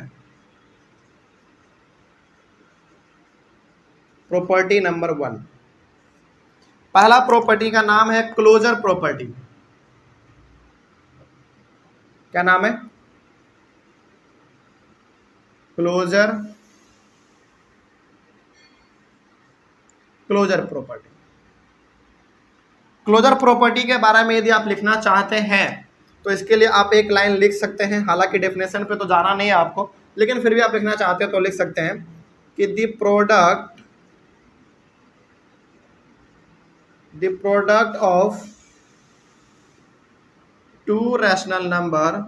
Speaker 1: प्रॉपर्टी नंबर 1। पहला प्रॉपर्टी का नाम है क्लोजर प्रॉपर्टी। क्या नाम है, क्लोजर प्रॉपर्टी। क्लोजर प्रॉपर्टी के बारे में यदि आप लिखना चाहते हैं तो इसके लिए आप एक लाइन लिख सकते हैं। हालांकि डेफिनेशन पे तो जाना नहीं है आपको, लेकिन फिर भी आप लिखना चाहते हो तो लिख सकते हैं कि the product of to rational number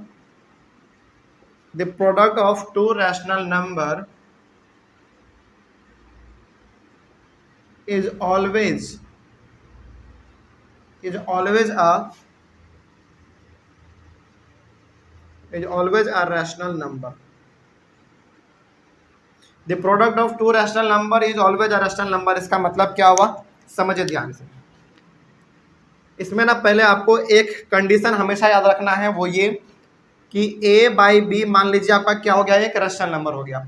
Speaker 1: is always a rational number. The product of two rational number is always a rational number। इसका मतलब क्या हुआ, समझिए ध्यान से। इसमें ना पहले आपको एक कंडीशन हमेशा याद रखना है, वो ये कि a/b मान लीजिए आपका क्या हो गया, एक रैशनल नंबर हो गया।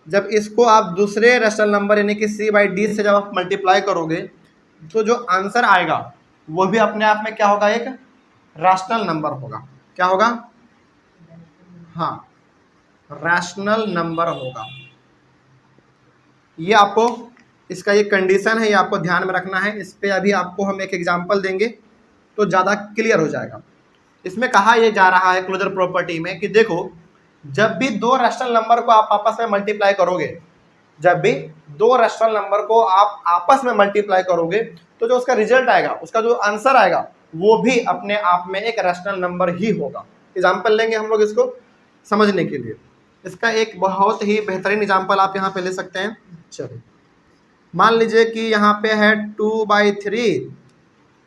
Speaker 1: जब इसको आप दूसरे रैशनल नंबर यानी कि c/d से जब आप मल्टीप्लाई करोगे तो जो आंसर आएगा वो भी अपने आप में क्या होगा, एक रैशनल नंबर होगा। क्या होगा? हाँ, रैशनल नंबर होगा। ये आपको इसका ये कंडीशन है, ये आपको ध्यान में रखना है। इस पे अभी आपको हम एक एग्जांपल देंगे तो ज़्यादा क्लियर हो जाएगा। इसमें कहा ये जा रहा है क्लोजर प्रॉपर्टी में कि देखो, जब भी दो रैशनल नंबर को आप आपस में मल्टीप्लाई करोगे, जब भी दो रैशनल नंबर को आप आपस में मल्टीप्लाई करोगे तो जो उसका रिजल्ट आएगा, उसका जो आंसर आएगा, वो भी अपने आप में एक रैशनल नंबर ही होगा। एग्जाम्पल लेंगे हम लोग इसको समझने के लिए। इसका एक बहुत ही बेहतरीन एग्जाम्पल आप यहाँ पे ले सकते हैं। चलिए, मान लीजिए कि यहाँ पे है 2/3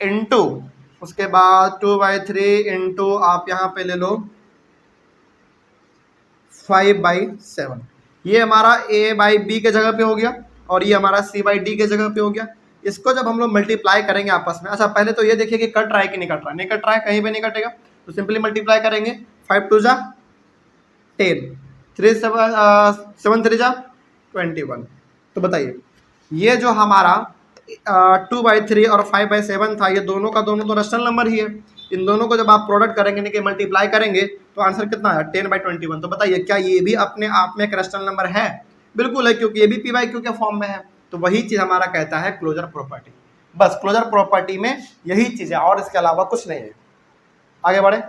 Speaker 1: इंटू, उसके बाद 2/3 इंटू आप यहाँ पे ले लो 5/7। ये हमारा a/b के जगह पे हो गया और ये हमारा c/d के जगह पे हो गया। इसको जब हम लोग मल्टीप्लाई करेंगे आपस में, अच्छा पहले तो ये देखिए कि कट रहा है कि नहीं कट रहा है। नहीं कट रहा है, कहीं पे नहीं कटेगा, तो सिंपली मल्टीप्लाई करेंगे। 5 2 जा 10, 7 3 जा 21। तो बताइए, ये जो हमारा 2/3 और 5/7 था, ये दोनों का दोनों तो रैशनल नंबर ही है। इन दोनों को जब आप प्रोडक्ट करेंगे यानी कि मल्टीप्लाई करेंगे तो आंसर कितना है? 10/21। तो बताइए, क्या ये भी अपने आप में एक रैशनल नंबर है? बिल्कुल है, क्योंकि ये भी p/q के फॉर्म में है। तो वही चीज़ हमारा कहता है क्लोजर प्रॉपर्टी। बस क्लोजर प्रॉपर्टी में यही चीज़ है और इसके अलावा कुछ नहीं है। आगे बढ़े,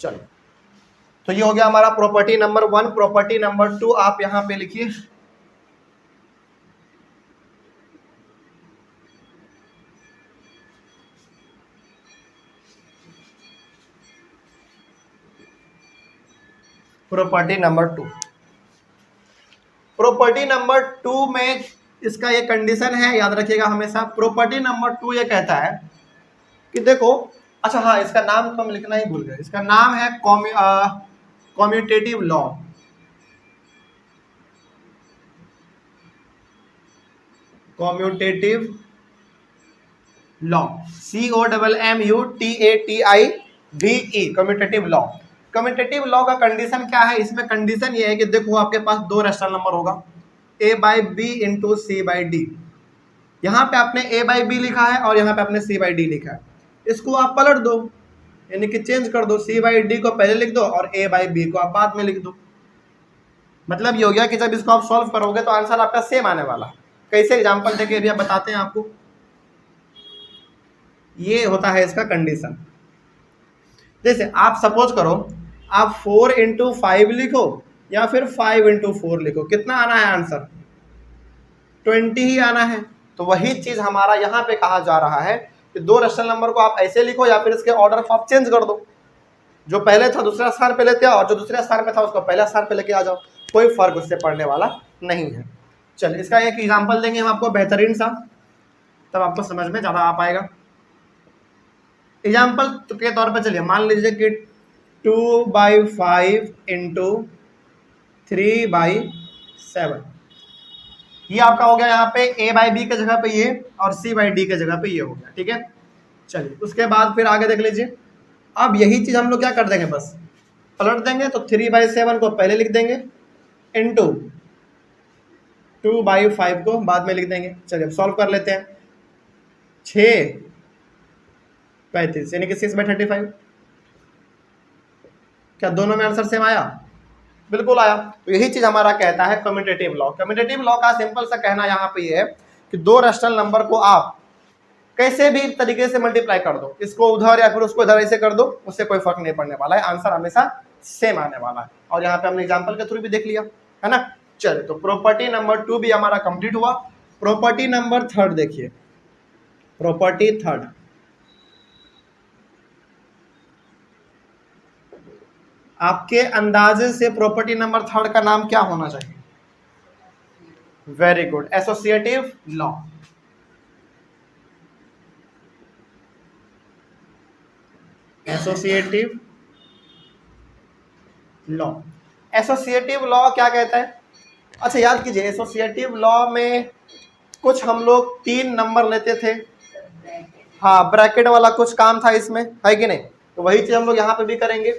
Speaker 1: चलो। तो ये हो गया हमारा प्रॉपर्टी नंबर 1। प्रॉपर्टी नंबर 2 आप यहाँ पे लिखिए। प्रॉपर्टी नंबर 2, प्रॉपर्टी नंबर 2 में इसका ये कंडीशन है, याद रखिएगा हमेशा। प्रॉपर्टी नंबर 2 ये कहता है कि देखो, अच्छा हाँ, इसका नाम तो हम लिखना ही भूल गए। इसका नाम है commutative law. Commutative law, COMMUTATIVE, commutative law. Commutative law का कंडीशन क्या है? इसमें कंडीशन ये है कि देखो, आपके पास दो रैशनल नंबर होगा, a/b इंटू c/d। यहाँ पे आपने a/b लिखा है और यहाँ पे आपने c/d लिखा है। इसको आप पलट दो, यानी कि चेंज कर दो। c/d को पहले लिख दो और a/b को आप बाद में लिख दो। मतलब ये हो गया कि जब इसको आप सॉल्व करोगे तो आंसर आपका सेम आने वाला है। कैसे? एग्जाम्पल देके अभी आप बताते हैं आपको। ये होता है इसका कंडीशन। जैसे आप सपोज करो, आप 4 इंटू 5 लिखो या फिर 5 इंटू 4 लिखो, कितना आना है आंसर? 20 ही आना है। तो वही चीज हमारा यहाँ पे कहा जा रहा है कि दो रैशनल नंबर को आप ऐसे लिखो या फिर इसके ऑर्डर को आप चेंज कर दो। जो पहले था दूसरा स्थान पे लेते आओ और जो दूसरे स्थान पे था उसको पहले स्थान पे लेके आ जाओ, कोई फर्क उससे पड़ने वाला नहीं है। चलिए, इसका एक एग्जाम्पल देंगे हम आपको बेहतरीन सा, तब आपको समझ में ज़्यादा आ पाएगा। एग्जाम्पल के तौर पर चलिए, मान लीजिए कि 2/5 इंटू 3/7। ये आपका हो गया यहाँ पे a/b के जगह पे ये और c/d के जगह पे ये हो गया। ठीक है, चलिए उसके बाद फिर आगे देख लीजिए। अब यही चीज़ हम लोग क्या कर देंगे, बस पलट देंगे। तो 3/7 को पहले लिख देंगे इंटू 2/5 को बाद में लिख देंगे। चलिए अब सॉल्व कर लेते हैं। 6/35 यानी कि 6/35। क्या दोनों में आंसर सेम आया? बिल्कुल आया। तो यही चीज हमारा कहता है कम्यूटेटिव लॉ। कम्यूटेटिव लॉ का सिंपल सा कहना यहाँ पे ये है कि दो रैशनल नंबर को आप कैसे भी तरीके से मल्टीप्लाई कर दो, इसको उधर या फिर उसको इधर ऐसे कर दो, उससे कोई फर्क नहीं पड़ने वाला है, आंसर हमेशा सेम आने वाला है। और यहाँ पे हमने एग्जाम्पल के थ्रू भी देख लिया है ना। चलिए, तो प्रॉपर्टी नंबर 2 भी हमारा कंप्लीट हुआ। प्रॉपर्टी नंबर 3 देखिए। प्रॉपर्टी 3, आपके अंदाजे से प्रॉपर्टी नंबर 3 का नाम क्या होना चाहिए? Very good, associative law. Associative law. Associative law क्या कहता है? अच्छा याद कीजिए, एसोसिएटिव लॉ में कुछ हम लोग 3 नंबर लेते थे। हाँ, ब्रैकेट वाला कुछ काम था इसमें, है कि नहीं? तो वही चीज हम लोग यहाँ पे भी करेंगे।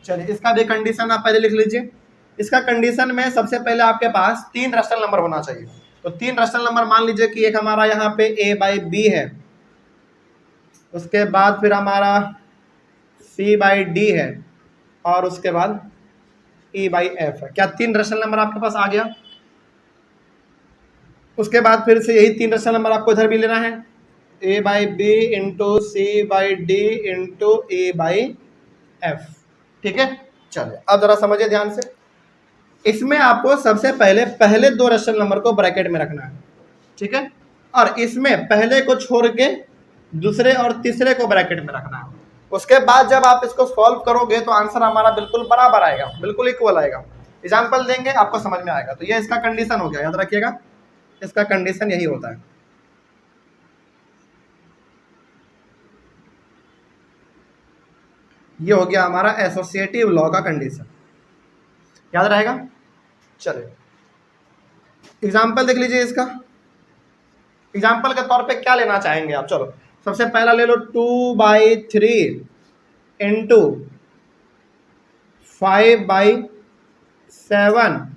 Speaker 1: चलिए, इसका भी कंडीशन आप पहले लिख लीजिए। इसका कंडीशन में सबसे पहले आपके पास 3 रैशनल नंबर होना चाहिए। तो 3 रैशनल नंबर मान लीजिए कि एक हमारा यहाँ पे a/b है, उसके बाद फिर हमारा सी बाई डी है और उसके बाद ई बाई एफ है। क्या 3 रेशनल नंबर आपके पास आ गया? उसके बाद फिर से यही 3 रेशनल नंबर आपको इधर भी लेना है, A by B into C by D into A by F. ठीक है, चलिए अब जरा समझिए ध्यान से। इसमें आपको सबसे पहले पहले 2 रेशनल नंबर को ब्रैकेट में रखना है, ठीक है, और इसमें पहले को छोड़ के दूसरे और तीसरे को ब्रैकेट में रखना है। उसके बाद जब आप इसको सॉल्व करोगे तो आंसर हमारा बिल्कुल बराबर आएगा, बिल्कुल इक्वल आएगा। एग्जाम्पल देंगे आपको समझ में आएगा। तो ये इसका कंडीशन हो गया, याद रखिएगा इसका कंडीशन यही होता है। ये हो गया हमारा एसोसिएटिव लॉ का कंडीशन, याद रहेगा। चलिए एग्जाम्पल देख लीजिए इसका। एग्जाम्पल के तौर पे क्या लेना चाहेंगे आप? चलो सबसे पहला ले लो 2/3 इंटू 5/7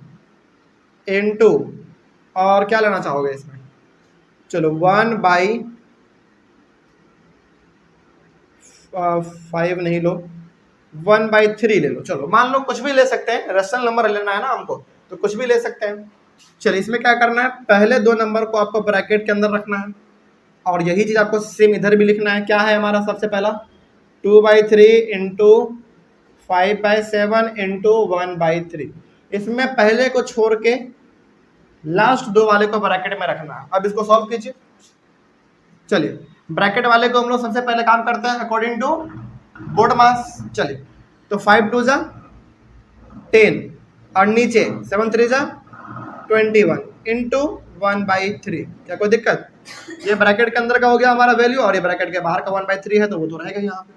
Speaker 1: इंटू, और क्या लेना चाहोगे इसमें? चलो 1/5 नहीं लो, 1/3 ले लो। चलो मान लो कुछ भी ले सकते हैं, रेशनल नंबर लेना है ना हमको, तो कुछ भी ले सकते हैं। चलिए इसमें क्या करना है, पहले 2 नंबर को आपको ब्रैकेट के अंदर रखना है और यही चीज आपको सेम इधर भी लिखना है। क्या है हमारा सबसे पहला 2/3 इंटू 5/7 इंटू 1/3। इसमें पहले को छोड़ के लास्ट 2 वाले को ब्रैकेट में रखना है। अब इसको सॉल्व कीजिए। चलिए ब्रैकेट वाले को हम लोग सबसे पहले काम करते हैं अकॉर्डिंग टू बोर्ड मास। चलिए तो 5 2 जा 10 और नीचे 7 3 जा 21 इंटू 1/3। क्या कोई दिक्कत? ये ब्रैकेट के अंदर का हो गया हमारा वैल्यू और ये ब्रैकेट के बाहर का 1/3 है तो वो तो रहेगा यहाँ पे।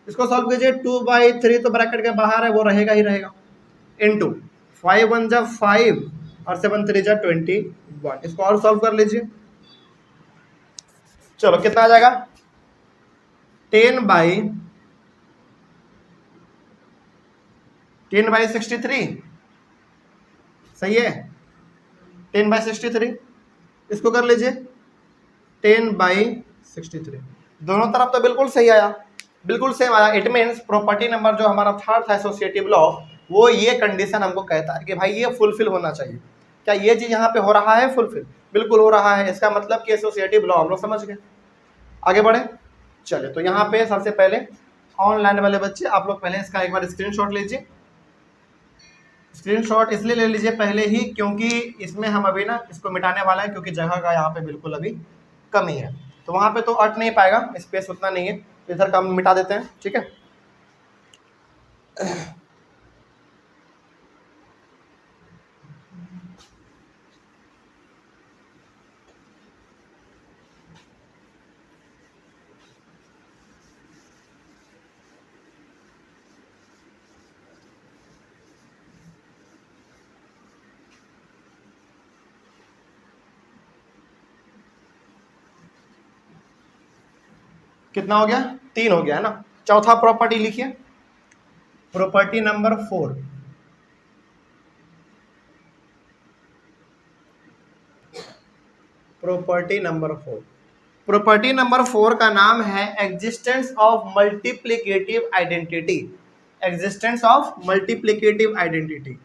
Speaker 1: इसको सॉल्व कीजिए। 2/3 तो ब्रैकेट के बाहर है, वो रहेगा ही रहेगा, इंटू 5 1 जा 5 और 7 3 जा 21। इसको और सॉल्व कर लीजिए। चलो कितना आ जाएगा? 10/63 सही है। 10/63 इसको कर लीजिए 10/63। दोनों तरफ तो बिल्कुल सही आया, बिल्कुल सेम आया। इट मीन्स प्रॉपर्टी नंबर जो हमारा थर्ड था एसोसिएटिव लॉ, वो ये कंडीशन हमको कहता है कि भाई ये फुलफिल होना चाहिए। क्या ये चीज यहाँ पे हो रहा है फुलफिल? बिल्कुल हो रहा है। इसका मतलब कि एसोसिएटिव लॉ हम लोग समझ गए। आगे बढ़े। चलिए तो यहाँ पे सबसे पहले ऑनलाइन वाले बच्चे आप लोग पहले इसका एक बार स्क्रीनशॉट लीजिए। स्क्रीनशॉट इसलिए ले लीजिए पहले ही क्योंकि इसमें हम अभी ना इसको मिटाने वाला है, क्योंकि जगह का यहाँ पे बिल्कुल अभी कमी है, तो वहाँ पे तो अट नहीं पाएगा, स्पेस उतना नहीं है, तो इधर का हम मिटा देते हैं। ठीक है, कितना हो गया? 3 हो गया है ना। चौथा प्रॉपर्टी लिखिए, property number 4। Property number 4, property number 4 का नाम है existence of multiplicative identity. Existence of multiplicative identity,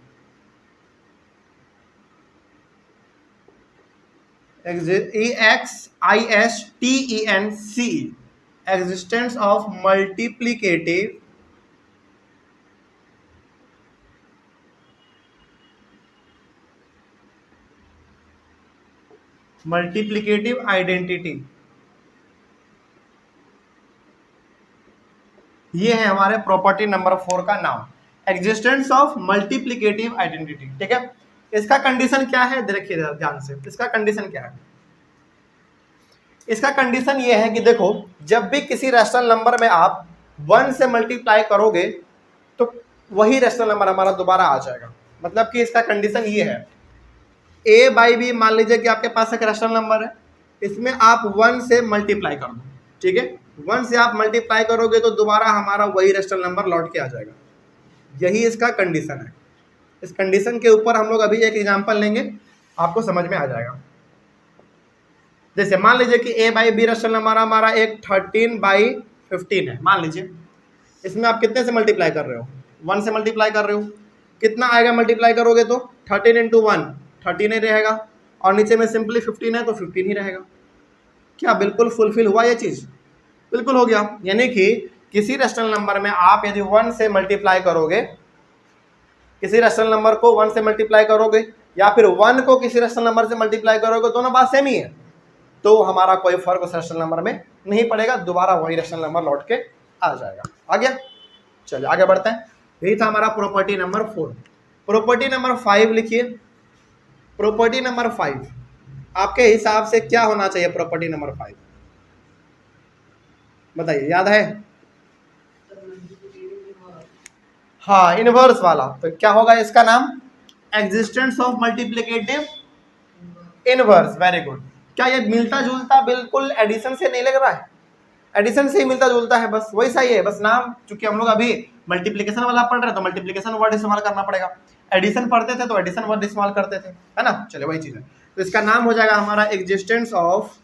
Speaker 1: EXISTENC, existence of multiplicative identity. ये है हमारे प्रॉपर्टी नंबर 4 का नाम, एग्जिस्टेंस ऑफ मल्टीप्लिकेटिव आइडेंटिटी। ठीक है, इसका कंडीशन क्या है देखिए ध्यान से। इसका कंडीशन क्या है? इसका कंडीशन ये है कि देखो जब भी किसी रैशनल नंबर में आप 1 से मल्टीप्लाई करोगे तो वही रैशनल नंबर हमारा दोबारा आ जाएगा। मतलब कि इसका कंडीशन ये है, a बाई बी मान लीजिए कि आपके पास एक रैशनल नंबर है, इसमें आप 1 से मल्टीप्लाई कर दो। ठीक है, 1 से आप मल्टीप्लाई करोगे तो दोबारा हमारा वही रैशनल नंबर लौट के आ जाएगा। यही इसका कंडीशन है। इस कंडीशन के ऊपर हम लोग अभी एक एग्जांपल लेंगे, आपको समझ में आ जाएगा। जैसे मान लीजिए कि a by B rational number हमारा एक 13/15 है, मान लीजिए इसमें आप कितने से मल्टीप्लाई कर रहे हो, 1 से मल्टीप्लाई कर रहे हो, कितना आएगा मल्टीप्लाई करोगे तो 13 इंटू 1 13 ही रहेगा, और नीचे में सिंपली 15 है तो 15 ही रहेगा। क्या बिल्कुल फुलफिल हुआ ये चीज़? बिल्कुल हो गया। यानी कि किसी रेशनल नंबर में आप यदि 1 से मल्टीप्लाई करोगे, किसी रेशनल नंबर को 1 से मल्टीप्लाई करोगे या फिर 1 को किसी रेशनल नंबर से मल्टीप्लाई करोगे, दोनों बात सेम ही है, तो हमारा कोई फर्क उस रेशनल नंबर में नहीं पड़ेगा, दोबारा वही रेशनल नंबर लौट के आ जाएगा। आ गया? चलिए आगे बढ़ते हैं। यही था हमारा प्रॉपर्टी नंबर 4। प्रॉपर्टी नंबर 5 लिखिए। प्रॉपर्टी नंबर 5 आपके हिसाब से क्या होना चाहिए? प्रॉपर्टी नंबर 5 बताइए, याद है? हाँ, इनवर्स वाला। तो क्या होगा इसका नाम? Existence of multiplicative inverse. Very good. क्या ये मिलता जुलता बिल्कुल एडिशन से नहीं लग रहा है? एडिशन से ही मिलता जुलता है, बस वही सही है। बस नाम, चूंकि हम लोग अभी मल्टीप्लिकेशन वाला पढ़ रहे हैं तो मल्टीप्लिकेशन वर्ड इस्तेमाल करना पड़ेगा, एडिशन पढ़ते थे तो एडिशन वर्ड इस्तेमाल करते थे, है ना? चलिए वही चीज है। तो इसका नाम हो जाएगा हमारा एग्जिस्टेंस ऑफ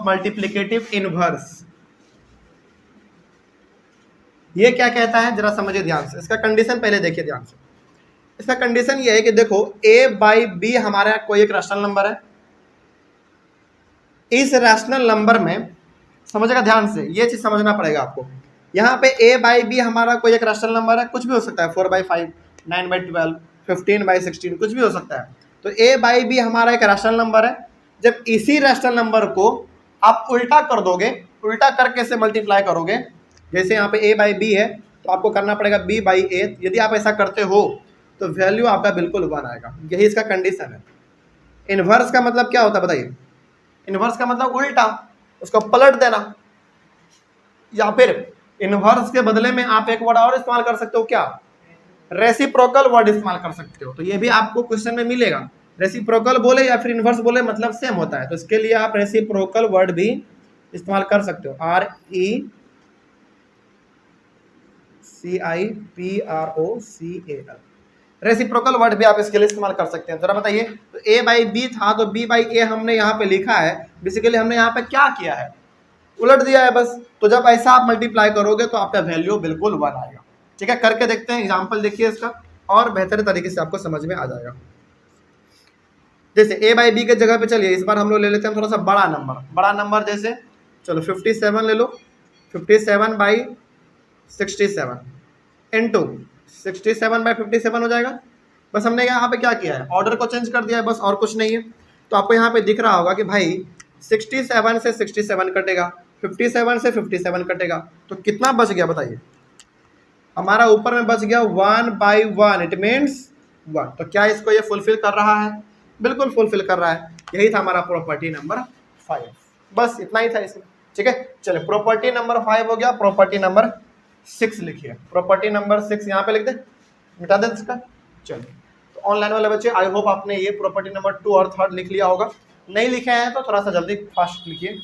Speaker 1: मल्टीप्लिकेटिव इनवर्स। ये क्या कहता है जरा समझिए ध्यान से। इसका कंडीशन पहले देखिए ध्यान से। इसका कंडीशन ये है कि देखो a बाई बी हमारा कोई एक रैशनल नंबर है। इस रैशनल नंबर में समझेगा ध्यान से, ये चीज समझना पड़ेगा आपको। यहाँ पे a बाई बी हमारा कोई एक रैशनल नंबर है, कुछ भी हो सकता है, 4/5, 9/12, 15/16, कुछ भी हो सकता है। तो a बाई बी हमारा एक रैशनल नंबर है। जब इसी रैशनल नंबर को आप उल्टा कर दोगे, उल्टा करके से मल्टीप्लाई करोगे, जैसे यहाँ पे a बाई बी है तो आपको करना पड़ेगा b बाई a। यदि आप ऐसा करते हो तो वैल्यू आपका बिल्कुल 1 आएगा। यही इसका कंडीशन है। इनवर्स का मतलब क्या होता है बताइए? इनवर्स का मतलब उल्टा, उसको पलट देना। या फिर इनवर्स के बदले में आप एक वर्ड और इस्तेमाल कर सकते हो, क्या? रेसिप्रोकल वर्ड इस्तेमाल कर सकते हो। तो ये भी आपको क्वेश्चन में मिलेगा। रेसिप्रोकल बोले या फिर इनवर्स बोले मतलब सेम होता है, तो इसके लिए आप रेसिप्रोकल वर्ड भी इस्तेमाल कर सकते हो। RECIPROCAL, रेसिप्रोकल वर्ड भी आप इसके लिए इस्तेमाल कर सकते हैं। जरा बताइए, तो a बाई बी था तो b बाई ए हमने यहाँ पे लिखा है। बेसिकली हमने यहाँ पे क्या किया है? उलट दिया है बस। तो जब ऐसा आप मल्टीप्लाई करोगे तो आपका वैल्यू बिल्कुल 1 आएगा। ठीक है, करके देखते हैं। एग्जाम्पल देखिए इसका, और बेहतर तरीके से आपको समझ में आ जाएगा। जैसे a बाई बी के जगह पे चलिए इस बार हम लोग ले लेते हैं थोड़ा सा बड़ा नंबर। बड़ा नंबर जैसे चलो 57 ले लो। 57/67 इंटू 67/57 हो जाएगा। बस हमने यहाँ पे क्या किया है? ऑर्डर को चेंज कर दिया है, बस और कुछ नहीं है। तो आपको यहाँ पे दिख रहा होगा कि भाई 67 से 67 कटेगा, 57 से 57 कटेगा, तो कितना बच गया बताइए? हमारा ऊपर में बच गया 1/1, इट मीन्स 1। तो क्या इसको ये फुलफिल कर रहा है? बिल्कुल फुलफिल कर रहा है। यही था हमारा प्रॉपर्टी नंबर 5। बस इतना ही था इसमें। ठीक है, चलिए प्रॉपर्टी नंबर 5 हो गया। प्रॉपर्टी नंबर 6 लिखिए। प्रॉपर्टी नंबर 6 यहाँ पे लिख दे, मिटा दे इसका। चलिए, तो ऑनलाइन वाले बच्चे आई होप आपने ये प्रॉपर्टी नंबर 2 और 3 लिख लिया होगा। नहीं लिखे हैं तो थोड़ा सा जल्दी फास्ट लिखिए।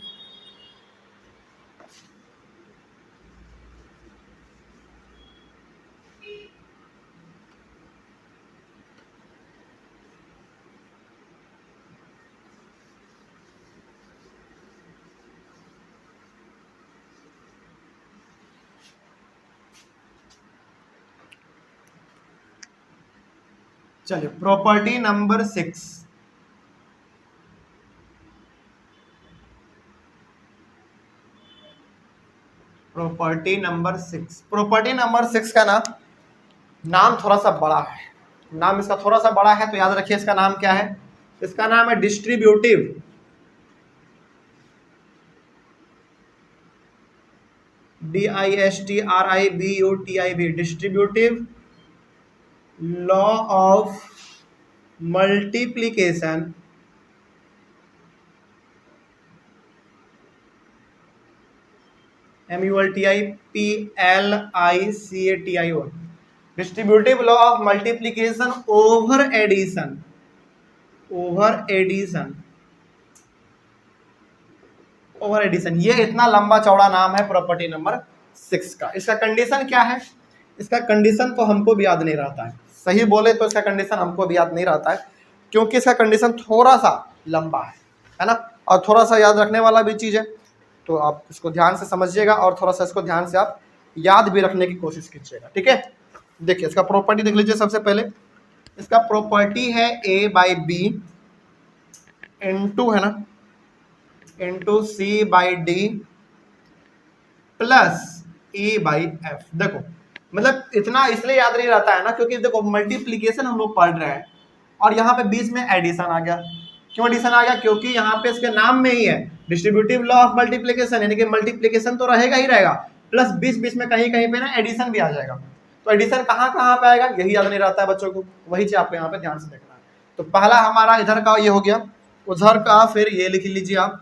Speaker 1: चलिए property number 6। Property number 6। Property number 6 का नाम थोड़ा सा बड़ा है। नाम इसका थोड़ा सा बड़ा है तो याद रखिए इसका नाम क्या है? इसका नाम है distributive DISTRIBUTIV, distributive law of multiplication MULTIPLICATIO, distributive law of multiplication over addition. Over addition, ये इतना लंबा चौड़ा नाम है प्रॉपर्टी नंबर 6 का। इसका कंडीशन क्या है? इसका कंडीशन तो हमको भी याद नहीं रहता है, सही बोले तो इसका कंडीशन हमको भी याद नहीं रहता है, क्योंकि इसका कंडीशन थोड़ा सा लंबा है ना, और थोड़ा सा याद रखने वाला भी चीज़ है। तो आप इसको ध्यान से समझिएगा और थोड़ा सा इसको ध्यान से आप याद भी रखने की कोशिश कीजिएगा, ठीक है। देखिए इसका प्रॉपर्टी देख लीजिए। सबसे पहले इसका प्रॉपर्टी है ए बाई बी इंटू, है ना, into C by D plus A by F. देखो मतलब इतना इसलिए याद नहीं रहता है ना, क्योंकि देखो मल्टीप्लीकेशन हम लोग पढ़ रहे हैं और यहाँ पे बीच में एडिशन आ गया। क्यों एडिशन आ गया? क्योंकि यहाँ पे इसके नाम में ही है डिस्ट्रीब्यूटिव लॉ ऑफ मल्टीप्लीकेशन, यानी कि मल्टीप्लीकेशन तो रहेगा ही रहेगा, प्लस बीच बीच में कहीं कहीं पे ना एडिशन भी आ जाएगा। तो एडिशन कहाँ कहाँ पे आएगा यही याद नहीं रहता है बच्चों को, वही चीज आपको यहाँ पे ध्यान से देखना है। तो पहला हमारा इधर का ये हो गया, उधर का फिर ये लिख लीजिए आप,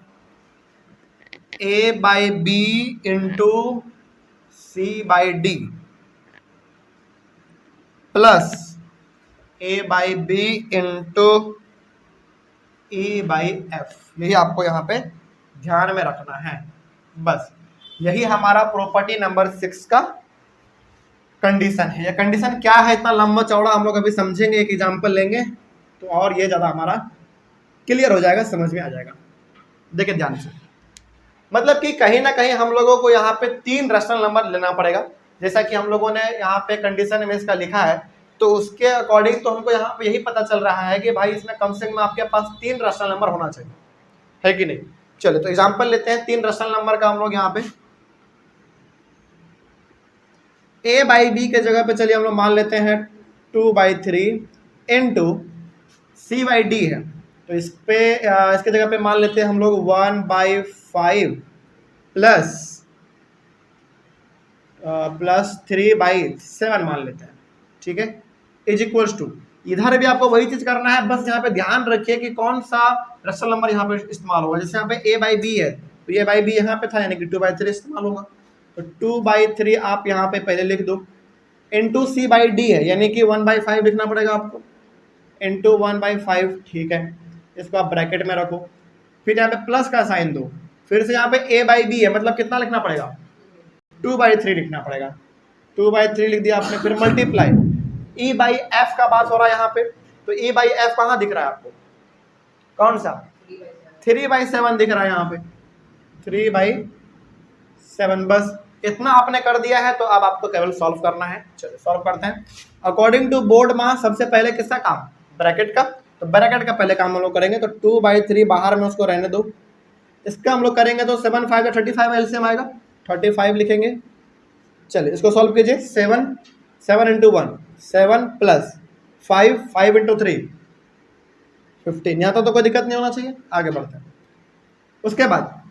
Speaker 1: A by B into C by D plus A by B into A by F. यही आपको यहाँ पे ध्यान में रखना है, बस यही हमारा प्रॉपर्टी नंबर 6 का कंडीशन है। ये कंडीशन क्या है इतना लंबा चौड़ा हम लोग अभी समझेंगे, एक एग्जांपल लेंगे तो और ये ज़्यादा हमारा क्लियर हो जाएगा, समझ में आ जाएगा। देखिए ध्यान से, मतलब कि कहीं ना कहीं हम लोगों को यहाँ पे 3 रैशनल नंबर लेना पड़ेगा, जैसा कि हम लोगों ने यहाँ पे कंडीशन में इसका लिखा है, तो उसके अकॉर्डिंग तो हमको यहाँ पे यही पता चल रहा है कि भाई इसमें कम से कम आपके पास 3 रैशनल नंबर होना चाहिए, है कि नहीं। चलो तो एग्जांपल लेते हैं 3 रैशनल नंबर का हम लोग यहाँ पे। ए बाई बी के जगह पे चलिए हम लोग मान लेते हैं 2/3 इंटू सी बाई डी है, तो इस पे इसके जगह पे मान लेते हैं हम लोग 1/5 प्लस 3/7 मान लेते हैं, ठीक है, इज इक्वल्स टू। इधर भी आपको वही चीज करना है, बस यहाँ पे ध्यान रखिए कि कौन सा रैशनल नंबर यहाँ पे इस्तेमाल होगा। जैसे यहाँ पे ए बाई बी है तो ए बाई बी यहाँ पे था, यानी कि 2/3 इस्तेमाल होगा, तो 2/3 आप यहाँ पे पहले लिख दो, इंटू सी बाई डी है यानी कि 1/5 लिखना पड़ेगा आपको, इंटू 1/5, ठीक है, इसको आप ब्रैकेट में रखो, फिर यहाँ पे प्लस का साइन दो, फिर से यहाँ पे ए बाई बी है मतलब कितना लिखना पड़ेगा 2/3 लिखना पड़ेगा, 2/3 लिख दिया आपने, फिर मल्टीप्लाई ई बाई एफ का बात हो रहा है यहाँ पे, तो ई बाई एफ कहाँ दिख रहा है आपको, कौन सा 3/7 दिख रहा है यहाँ पे, 3/7, बस इतना आपने कर दिया है। तो अब आपको केवल सॉल्व करना है, चलो सॉल्व करते हैं। अकॉर्डिंग टू बोर्ड माँ सबसे पहले किसका काम, ब्रैकेट का, तो ब्रैकेट का पहले काम हम लोग करेंगे, तो 2/3 बाहर में उसको रहने दो, इसका हम लोग करेंगे तो 7 5 35 एलसीएम आएगा, 35 लिखेंगे। चलिए इसको सॉल्व कीजिए, 7 इंटू 1 7 प्लस 5 इंटू 3 15, यहाँ तो कोई दिक्कत नहीं होना चाहिए, आगे बढ़ते हैं। उसके बाद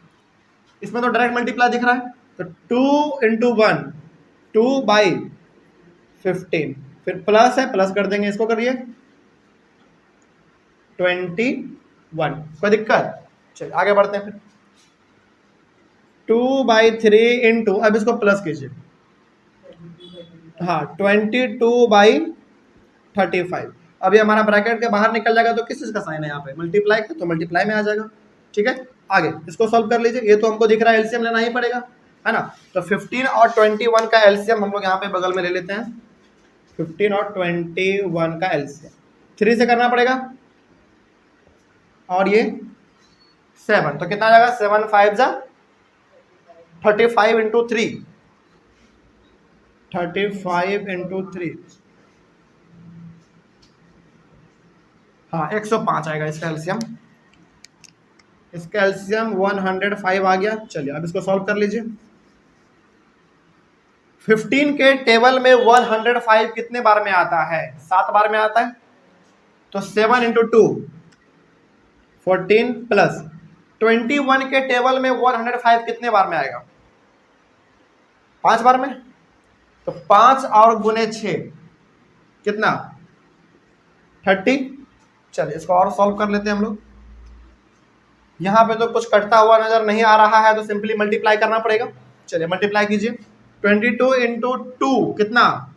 Speaker 1: इसमें तो डायरेक्ट मल्टीप्लाई दिख रहा है, तो 2 इंटू 1 2/15, फिर प्लस है, प्लस कर देंगे, इसको करिए 21, कोई दिक्कत। चलिए आगे बढ़ते हैं, फिर 2/3 इंटू, अब इसको प्लस कीजिए, हाँ 22/35। अभी हमारा ब्रैकेट के बाहर निकल जाएगा तो किस चीज़ का साइन है यहाँ पे, मल्टीप्लाई का, तो मल्टीप्लाई में आ जाएगा, ठीक है। आगे इसको सॉल्व कर लीजिए, ये तो हमको दिख रहा है एलसीएम लेना ही पड़ेगा, है ना, तो 15 और 21 का एलसीएम हम लोग यहाँ पे बगल में ले लेते हैं, 15 और 21 का एलसीएम 3 से करना पड़ेगा, और ये 7, तो कितना आ जाएगा 7 5 जा 35 इंटू 3, 35 इंटू 3, हाँ 105 आएगा इसका एलसीएम, इसका एलसीएम 105 आ गया। चलिए अब इसको सॉल्व कर लीजिए। 15 के टेबल में 105 कितने बार में आता है, 7 बार में आता है, तो 7 इंटू 2 14 प्लस 21 के टेबल में 105 कितने बार में आएगा, 5 बार में, तो 5 और गुने 6 कितना 30। चलिए इसको और सॉल्व कर लेते हैं हम लोग। यहाँ पे तो कुछ कटता हुआ नजर नहीं आ रहा है, तो सिंपली मल्टीप्लाई करना पड़ेगा। चलिए मल्टीप्लाई कीजिए, 22 इंटू 2 कितना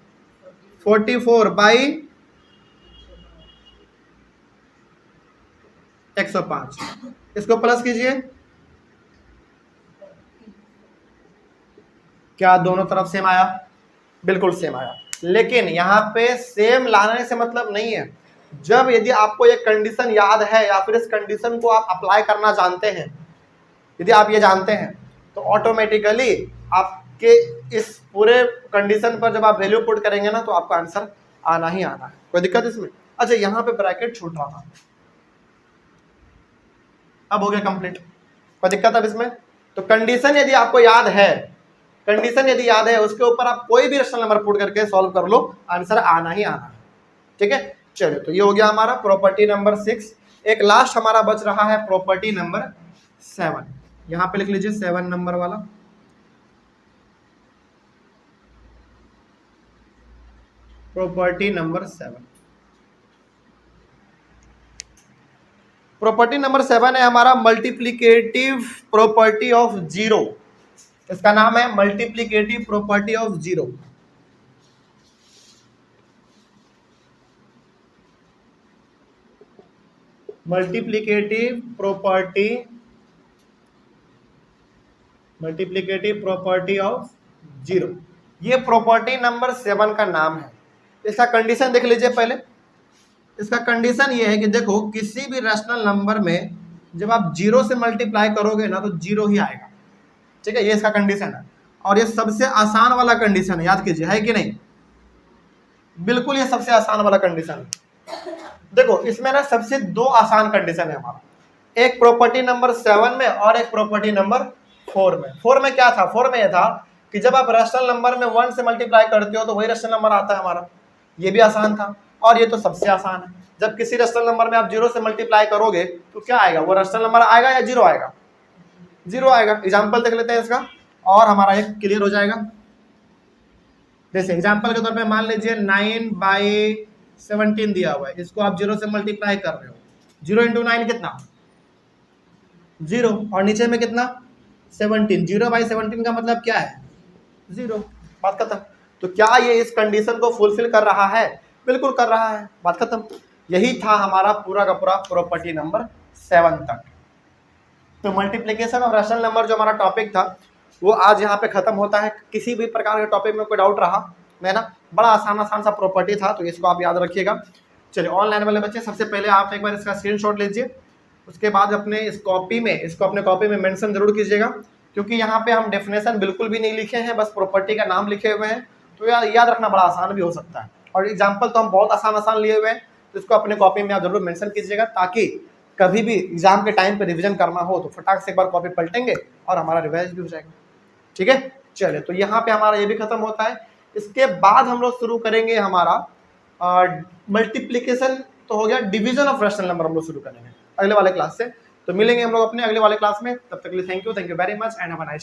Speaker 1: 44/105, इसको प्लस कीजिए, क्या दोनों तरफ सेम आया, बिल्कुल सेम आया। लेकिन यहाँ पे सेम लाने से मतलब नहीं है, जब यदि आपको एक कंडीशन याद है या फिर इस कंडीशन को आप अप्लाई करना जानते हैं, यदि आप ये जानते हैं तो ऑटोमेटिकली आपके इस पूरे कंडीशन पर जब आप वैल्यू पुट करेंगे ना तो आपका आंसर आना ही आना है। कोई दिक्कत इसमें? अच्छा, यहाँ पे ब्रैकेट छूट रहा था, अब हो गया कंप्लीट। कोई दिक्कत अब इसमें? तो कंडीशन यदि आपको याद है, कंडीशन यदि याद है, उसके ऊपर आप कोई भी रेशनल नंबर पुट करके सॉल्व कर लो, आंसर आना ही आना है। ठीक है, चलिए तो ये हो गया हमारा प्रॉपर्टी नंबर 6। एक लास्ट हमारा बच रहा है प्रॉपर्टी नंबर 7। यहां पे लिख लीजिए 7 नंबर वाला। प्रॉपर्टी नंबर 7, प्रॉपर्टी नंबर 7 है हमारा मल्टीप्लिकेटिव प्रॉपर्टी ऑफ जीरो। इसका नाम है multiplicative property of zero. Multiplicative property of zero, ये प्रॉपर्टी नंबर 7 का नाम है। इसका कंडीशन देख लीजिए पहले। इसका कंडीशन ये है कि देखो, किसी भी रैशनल नंबर में जब आप जीरो से मल्टीप्लाई करोगे ना तो जीरो ही आएगा। ठीक है, ये इसका कंडीशन है, और ये सबसे आसान वाला कंडीशन है, याद कीजिए, है कि नहीं? बिल्कुल ये सबसे आसान वाला कंडीशन है। देखो, इसमें ना सबसे 2 आसान कंडीशन है हमारा, एक प्रॉपर्टी नंबर 7 में और एक प्रॉपर्टी नंबर 4 में। 4 में क्या था? 4 में यह था कि जब आप रैशनल नंबर में 1 से मल्टीप्लाई करते हो तो वही रैशनल नंबर आता है हमारा। ये भी आसान था, और ये तो सबसे आसान है। जब किसी रैशनल नंबर में आप 0 से मल्टीप्लाई करोगे तो क्या आएगा? वो रैशनल नंबर आएगा या 0 आएगा? 0 आएगा। एग्जाम्पल देख लेते हैं इसका, और हमारा एक क्लियर हो जाएगा। जैसे एग्जाम्पल के तौर पे मान लीजिए 9/17 दिया हुआ है, इसको आप 0 से मल्टीप्लाई कर रहे हो। 0 × 9 कितना? 0, और नीचे में कितना? 17। 0/17 का मतलब क्या है? 0। बात खत्म। तो क्या ये इस कंडीशन को फुलफिल कर रहा है? बिल्कुल कर रहा है, बात खत्म। यही था हमारा पूरा का पूरा प्रॉपर्टी नंबर 7 तक। तो मल्टीप्लिकेशन ऑफ रैशनल नंबर जो हमारा टॉपिक था वो आज यहाँ पे खत्म होता है। किसी भी प्रकार के टॉपिक में कोई डाउट रहा है ना, बड़ा आसान सा प्रॉपर्टी था, तो इसको आप याद रखिएगा। चलिए, ऑनलाइन वाले बच्चे सबसे पहले आप एक बार इसका स्क्रीनशॉट लीजिए, उसके बाद अपने इसको अपने कॉपी में मेंशन जरूर कीजिएगा, क्योंकि यहाँ पे हम डेफिनेशन बिल्कुल भी नहीं लिखे हैं, बस प्रॉपर्टी का नाम लिखे हुए हैं। तो याद रखना बड़ा आसान भी हो सकता है, और एग्जाम्पल तो हम बहुत आसान लिए हुए हैं, तो इसको अपने कॉपी में आप जरूर मेंशन कीजिएगा, ताकि कभी भी एग्जाम के टाइम पे रिवीजन करना हो तो फटाक से एक बार कॉपी पलटेंगे और हमारा रिवाइज भी हो जाएगा। ठीक है, चलिए, तो यहाँ पे हमारा ये भी खत्म होता है। इसके बाद हम लोग शुरू करेंगे हमारा मल्टीप्लिकेशन तो हो गया, डिवीजन ऑफ रैशनल नंबर हम लोग शुरू करेंगे अगले वाले क्लास से। तो मिलेंगे हम लोग अपने अगले वाले क्लास में, तब तक के लिए thank you very much and have a nice